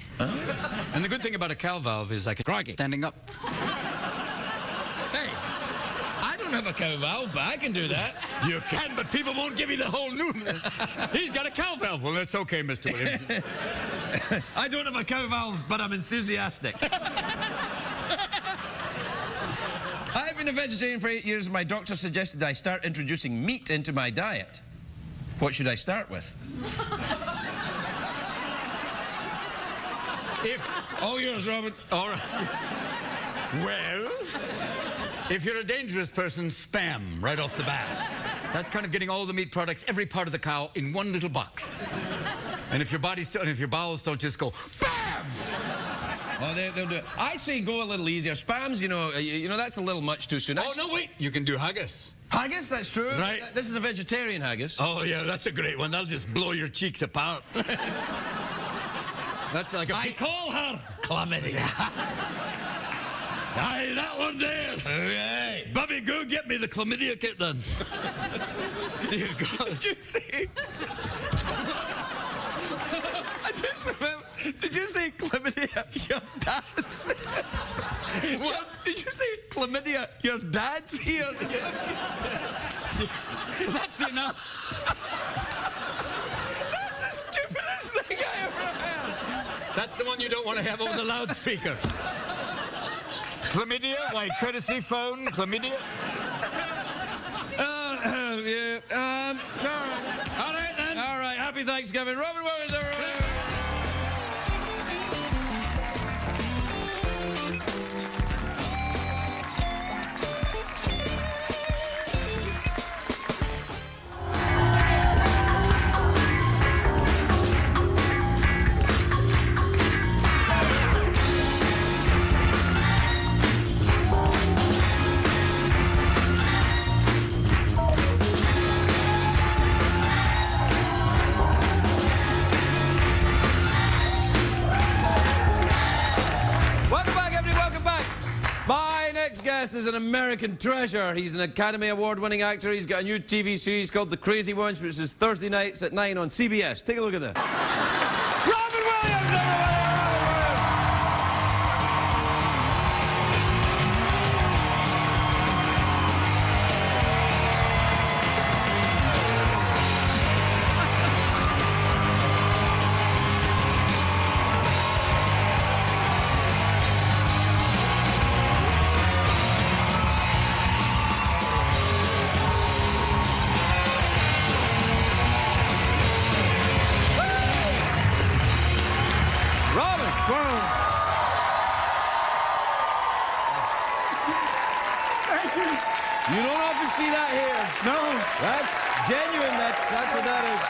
And the good thing about a cow valve is I can standing up. Hey, I don't have a cow valve, but I can do that. You can, but people won't give you the whole noon. He's got a cow valve. Well, that's okay, Mr. Williams. I don't have a cow valve, but I'm enthusiastic. I've been a vegetarian for 8 years, and my doctor suggested I start introducing meat into my diet. What should I start with? All yours, Robin. All right. Well, if you're a dangerous person, spam right off the bat. That's kind of getting all the meat products, every part of the cow, in one little box. And if your bowels don't just go BAM! Oh, they'll do it. I'd say go a little easier. Spams, you know, that's a little much too soon. Oh, no, wait. You can do haggis. Haggis, that's true. Right. This is a vegetarian haggis. Oh, yeah, that's a great one. That'll just blow your cheeks apart. That's like a... I call her chlamydia. Aye, that one there. Okay. Bobby, go get me the chlamydia kit then. Dear God. Did you see? I just remember. Did you say chlamydia? Your dad's. What? Did you say chlamydia? Your dad's here. That's enough. That's the stupidest thing I ever heard. That's the one you don't want to have over the loudspeaker. Chlamydia? Like courtesy phone? Chlamydia? Yeah. All right, then. All right. Happy Thanksgiving. Robin Williams, everyone. My next guest is an American treasure. He's an Academy Award-winning actor. He's got a new TV series called The Crazy Ones, which is Thursday nights at 9 on CBS. Take a look at this. Robin Williams, everyone! You don't often see that here. No. That's genuine. That's what that is.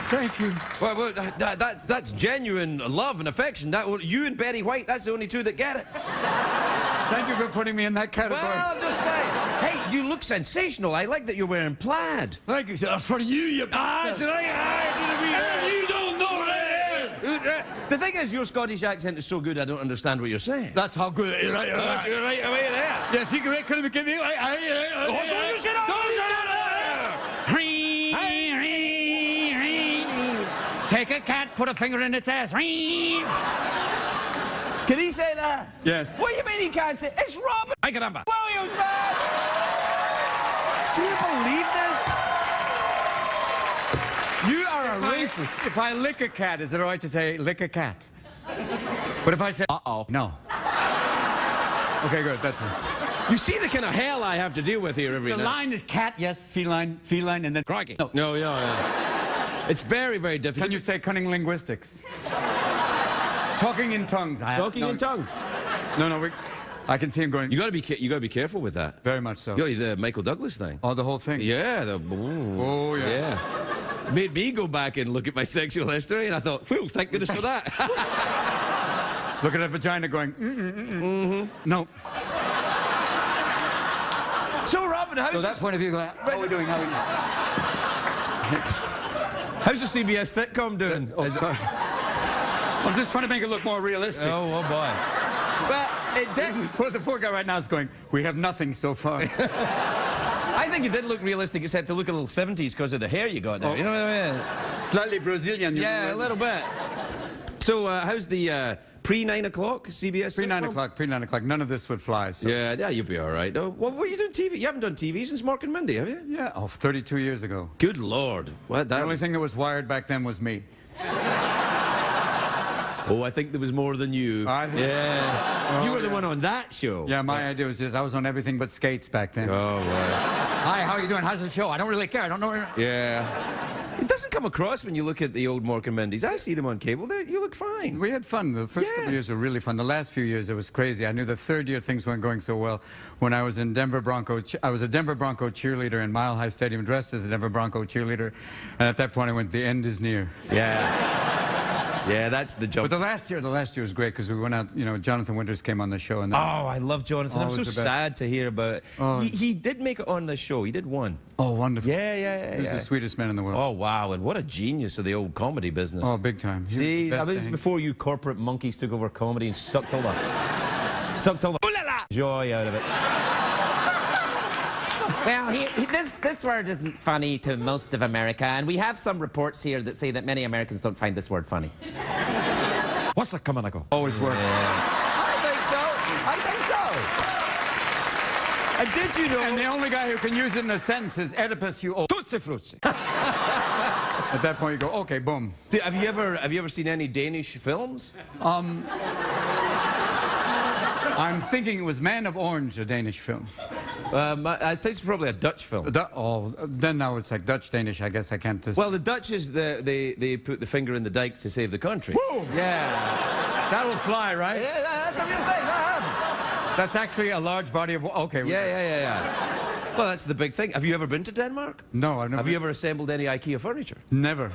Thank you. Well, that's genuine love and affection. You and Betty White, that's the only two that get it. Thank you for putting me in that category. Well, I'm just saying. Hey, you look sensational. I like that you're wearing plaid. Thank you, sir. For you, you bastard. You don't know that. The thing is, your Scottish accent is so good, I don't understand what you're saying. That's how good it is. Right, You're right away there. Yeah, cigarette couldn't give me. Don't you sit up! Take a cat, put a finger in its ass. Can he say that? Yes. What do you mean he can't say? It's Robin Williams, man! Do you believe this? You are a racist. If I lick a cat, is it all right to say lick a cat? But if I say uh-oh, no. Okay, good, that's it. You see the kind of hell I have to deal with here every The night. line is cat, yes, feline, and then Crikey. No. No, yeah. It's very, very difficult. Can you say cunning linguistics? Talking in tongues. Talking in tongues? No, I can see him going, You got to be careful with that. very much so. You got the Michael Douglas thing. Oh, the whole thing? Yeah. Oh, yeah. Made me go back and look at my sexual history, and I thought, whew, thank goodness for that. Look at that vagina going, No. So, Robin, how's, So that point of view, going, how are we doing? How are we doing? how's your CBS sitcom doing? Oh, sorry. I was just trying to make it look more realistic. Oh boy. Well, it did. The poor guy right now is going, we have nothing so far. I think it did look realistic, except to look a little 70s because of the hair you got there. Oh. You know what I mean? Slightly Brazilian. You Yeah, know. a little bit. So, how's the pre-9 o'clock CBS Pre-9 sitcom? o'clock, none of this would fly. So. Yeah, you'll be all right. Oh, what are you doing TV? You haven't done TV since Mark and Mindy, have you? Yeah, 32 years ago. Good Lord. What, The that only was... thing that was wired back then was me. Oh, I think there was more than you. I think so. Yeah. You Oh, were the yeah. one on that show. Yeah, my idea was just, I was on everything but skates back then. Oh, right. Hi, how are you doing? How's the show? I don't really care. I don't know. Yeah. It doesn't come across when you look at the old Mark and Mindy's. I see them on cable. You look fine. We had fun. The first couple of years were really fun. The last few years, it was crazy. I knew the third year things weren't going so well. When I was in Denver Bronco, I was a Denver Bronco cheerleader in Mile High Stadium, dressed as a Denver Bronco cheerleader. And at that point, I went, the end is near. Yeah. Yeah, that's the job. But the last year was great because we went out, you know, Jonathan Winters came on the show. And Oh, I love Jonathan. I'm Oh, it so was the best. sad to hear about it. Oh. He did make it on the show. He did one. oh, wonderful. Yeah. He was the sweetest man in the world. Oh, wow. And what a genius of the old comedy business. Oh, big time. He was See, the I best mean, it was thing. before you corporate monkeys took over comedy and sucked all the joy out of it. Well, this word isn't funny to most of America, and we have some reports here that say that many Americans don't find this word funny. What's that coming? I go. Always worked. I think so. And did you know? And the only guy who can use it in a sentence is Oedipus, you old. Tootsie Fruitsie. At that point, you go, okay, boom. Have you ever seen any Danish films? I'm thinking it was Man of Orange, a Danish film. I think it's probably a Dutch film. Then now it's like Dutch, Danish, I guess I can't just... Well, the Dutch is they put the finger in the dike to save the country. Woo! Yeah. That'll fly, right? Yeah, that's a real thing. That That's actually a large body of... Okay. Yeah. Well, that's the big thing. Have you ever been to Denmark? No, I've never... Have you ever assembled any IKEA furniture? Never.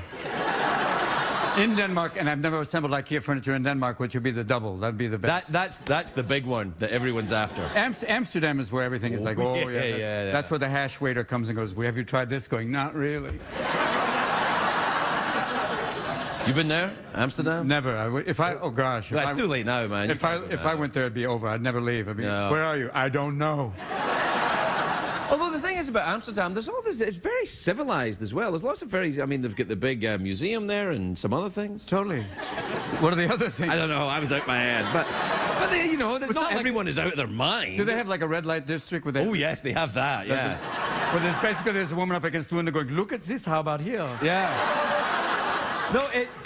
In Denmark, and I've never assembled IKEA furniture in Denmark, which would be the double. That'd be the best. That's the big one that everyone's after. Amsterdam is where everything is like, oh, yeah. That's where the hash waiter comes and goes, well, have you tried this? Going, not really. You been there, Amsterdam? Never. Oh, gosh. Well, it's too late now, man. If I went there, it'd be over. I'd never leave. I'd be, No. where are you? I don't know. Although the thing is about Amsterdam, there's all this. It's very civilized as well. There's lots of very. I mean, they've got the big museum there and some other things. Totally. So what are the other things? I don't know. I was out my head, but they, you know, It's not not like- everyone is out of their mind. Do they have like a red light district with that? Oh yes, they have that. Yeah. Well, there's a woman up against the window going, look at this, how about here? Yeah. No, it's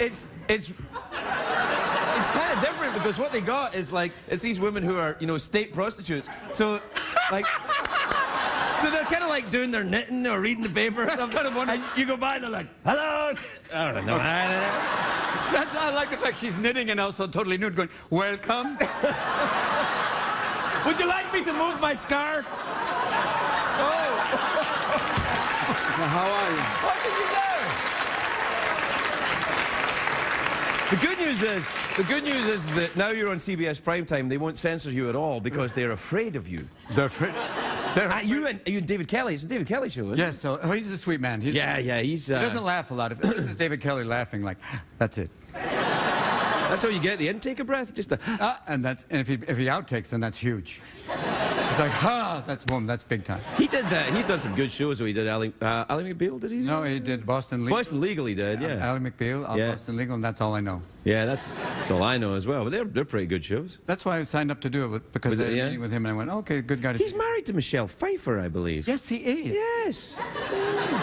kind of different because what they got is like it's these women who are, you know, state prostitutes. So like so they're kind of like doing their knitting or reading the paper or something. kind of wonderful. And you go by and they're like, hello. I don't know. I like the fact she's knitting and also totally nude going, welcome. Would you like me to move my scarf? How are you? What did you do? The good news is that now you're on CBS Primetime, they won't censor you at all because they're afraid of you. They're afraid. You and David Kelly. It's a David Kelly show, isn't Yes, so he's a sweet man. He's, it? Yeah, he's... He doesn't laugh a lot. If this is David Kelly laughing, like, that's it. That's how you get the intake of breath, just a... And if he outtakes, then that's huge. It's like, that's big time. He did that. He's done some good shows. So he did Ally McBeal, did he? No, he did Boston Legal. Boston Legal he did, yeah. Ally McBeal, Yeah. Boston Legal, and that's all I know. Yeah, that's all I know as well. But they're pretty good shows. That's why I signed up to do it, because I was meeting with him, and I went, okay, good guy to He's see. married to Michelle Pfeiffer, I believe. Yes, he is. Yes.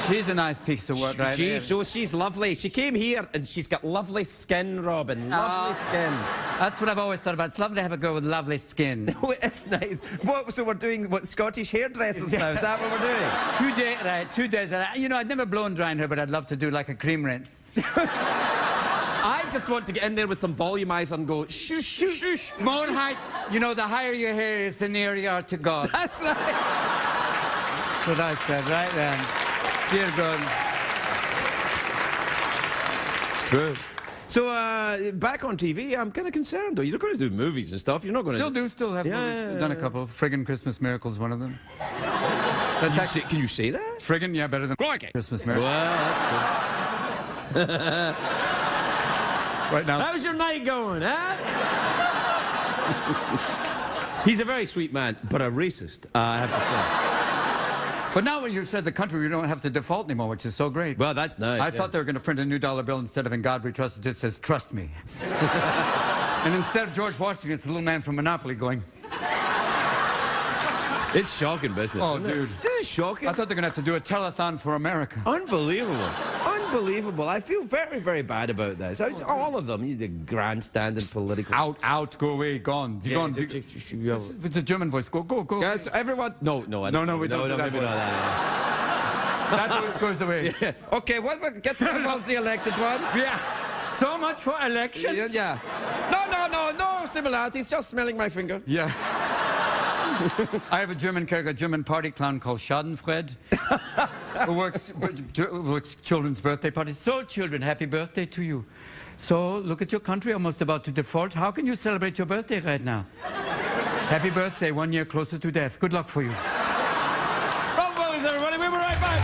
She's a nice piece of work, right? She's lovely. She came here and she's got lovely skin, Robin. Lovely skin. That's what I've always thought about. It's lovely to have a girl with lovely skin. It's nice. So we're doing Scottish hairdressers now? Is that what we're doing? 2 days. You know, I'd never blown drying her, but I'd love to do like a cream rinse. I just want to get in there with some volumizer and go, shoosh, shoosh, shoosh. More height. You know, the higher your hair is, the nearer you are to God. That's right. That's what I said, right then. Dear God. It's true. So, back on TV, I'm kind of concerned, though. You're going to do movies and stuff. You're not going to... Still have movies. I've done a couple. Friggin' Christmas Miracle's one of them. Can you say that? Friggin', yeah, better than Christmas Miracle. Well, that's true. Right now. How's your night going, huh? He's a very sweet man, but a racist, I have to say. But now when you said the country, we don't have to default anymore, which is so great. Well, that's nice. I thought they were going to print a new dollar bill instead of "In God We Trust," it just says "Trust me." And instead of George Washington, it's the little man from Monopoly going. It's shocking business. Oh, isn't it? dude. Isn't it shocking? I thought they were going to have to do a telethon for America. Unbelievable. Unbelievable. I feel very, very bad about this. All of them. The grandstanding political... Out, go away, gone. Be gone. If it's a German voice, go. Guys, everyone... No, we don't do that. maybe not that voice goes away. Yeah. Okay, what gets the elected one? Yeah. So much for elections. Yeah. No similarities, just smelling my finger. Yeah. I have a German character, a German party clown called Schadenfred, who works children's birthday parties. So, children, happy birthday to you. So, look at your country, almost about to default. How can you celebrate your birthday right now? Happy birthday, 1 year closer to death. Good luck for you. Rob Williams, everybody. We'll be right back.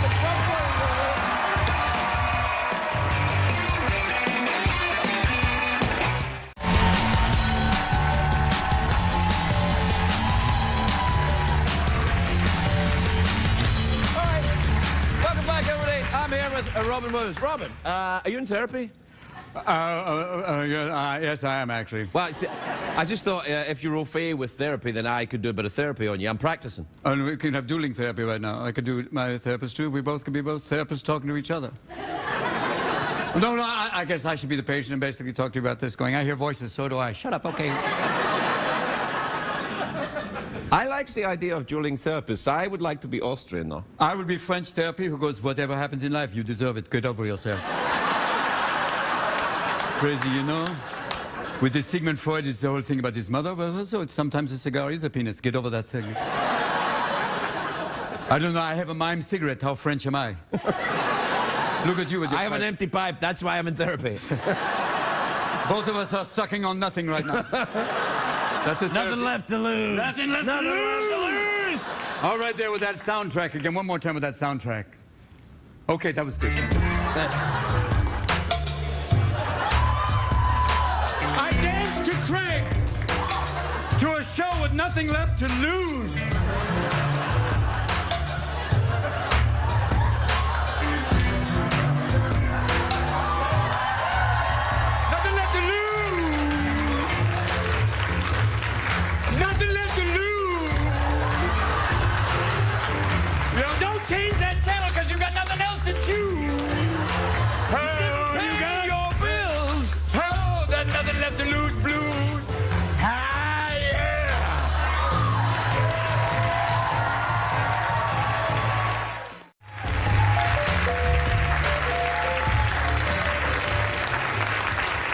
I'm here with Robin Williams. Robin, are you in therapy? Yes, I am actually. Well, I just thought if you're au fait with therapy, then I could do a bit of therapy on you. I'm practicing. And we can have dueling therapy right now. I could do my therapist too. We both could be both therapists talking to each other. No, I guess I should be the patient and basically talk to you about this going, I hear voices, so do I. Shut up, okay. I like the idea of dueling therapists. I would like to be Austrian, though. I would be French therapy who goes, whatever happens in life, you deserve it. Get over yourself. It's crazy, you know? With this Sigmund Freud, it's the whole thing about his mother, but also sometimes a cigar is a penis. Get over that thing. I don't know, I have a mime cigarette. How French am I? Look at you with your I have an empty pipe. That's why I'm in therapy. Both of us are sucking on nothing right now. That's a Nothing left to lose. Nothing left to lose. All right, there with that soundtrack again. One more time with that soundtrack. Okay, that was good. I danced to Craig to a show with nothing left to lose. Nothing left to lose. Nothing left to lose. You know, don't change that channel because you've got nothing else to choose. Oh, you got your bills. Oh, there's nothing left to lose blues. Ah, yeah.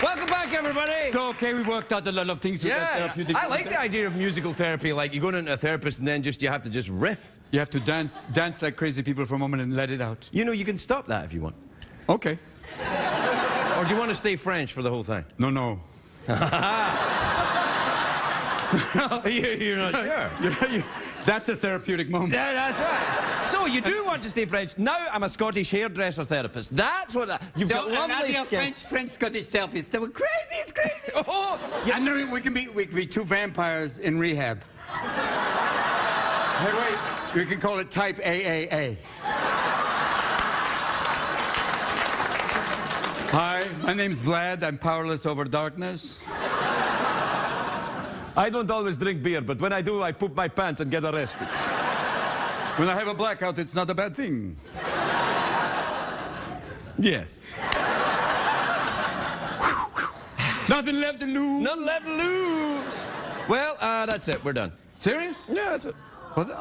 Welcome back, everybody. So, okay, we worked out a lot of things with that therapeutic. I like the idea of musical therapy. Like you go into a therapist and then you have to just riff. You have to dance like crazy people for a moment and let it out. You know, you can stop that if you want. Okay. Or do you want to stay French for the whole thing? No. You're not sure. That's a therapeutic moment. Yeah, that's right. So you do want to stay French. Now I'm a Scottish hairdresser therapist. That's what you've got lovely skin. French Scottish therapists. They were crazy. It's crazy. Oh, Yeah, I know we can be two vampires in rehab. Hey, wait. We can call it type AAA. Hi, my name's Vlad. I'm powerless over darkness. I don't always drink beer, but when I do, I poop my pants and get arrested. When I have a blackout, it's not a bad thing. Yes. Nothing left to lose. Nothing left to lose. Well, that's it. We're done. Serious? Yeah, that's it. What? Oh.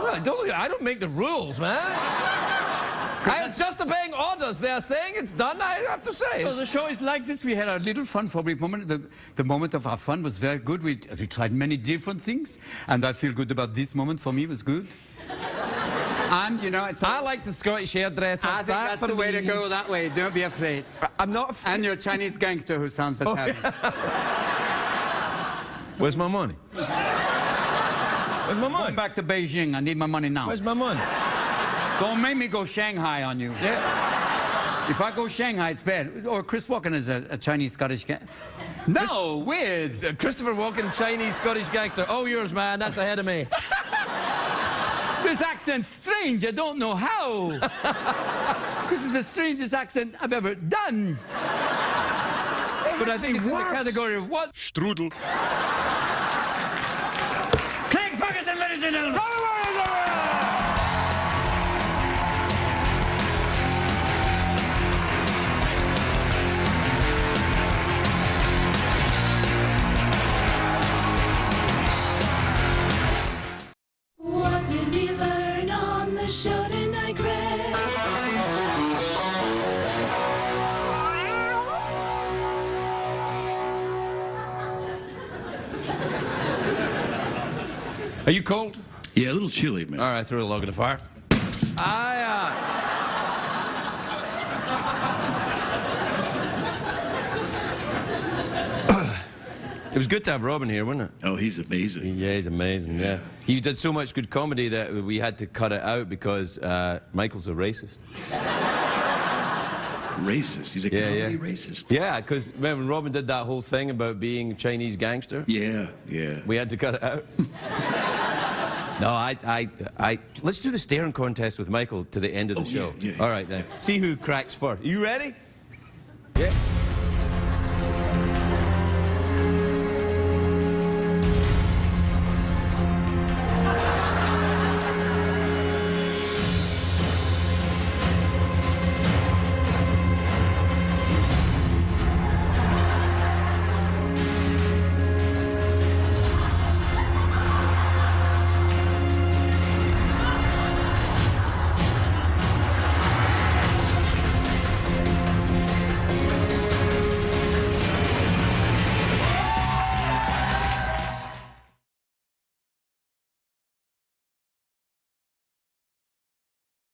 Well, I don't make the rules, man. I was just obeying orders. They are saying it's done, I have to say. So the show is like this. We had a little fun for a brief moment. The moment of our fun was very good. We tried many different things, and I feel good about this moment. For me, it was good. And, you know, it's... I like the Scottish hairdresser. I think that's the way to go, that way. Don't be afraid. I'm not afraid. And your Chinese gangster who sounds Italian. Where's my money? Where's my money? Going back to Beijing. I need my money now. Where's my money? Don't make me go Shanghai on you. Yeah. If I go Shanghai, it's bad. Or Chris Walken is a Chinese Scottish guy. No, weird. Christopher Walken, Chinese Scottish gangster. Oh, yours, man. That's ahead of me. This accent's strange. I don't know how. This is the strangest accent I've ever done. But I think it's in the category of what? Strudel. Craig Ferguson, ladies and gentlemen. What did we learn on the show tonight, Greg? Are you cold? Yeah, a little chilly, man. All right, throw a log in the fire. It was good to have Robin here, wasn't it? Oh, he's amazing. Yeah, he's amazing, yeah. He did so much good comedy that we had to cut it out because Michael's a racist. Racist. He's a comedy racist. Yeah, because when Robin did that whole thing about being a Chinese gangster, Yeah, yeah. we had to cut it out. No, let's do the staring contest with Michael to the end of the show. Yeah. All right, then. See who cracks first. You ready?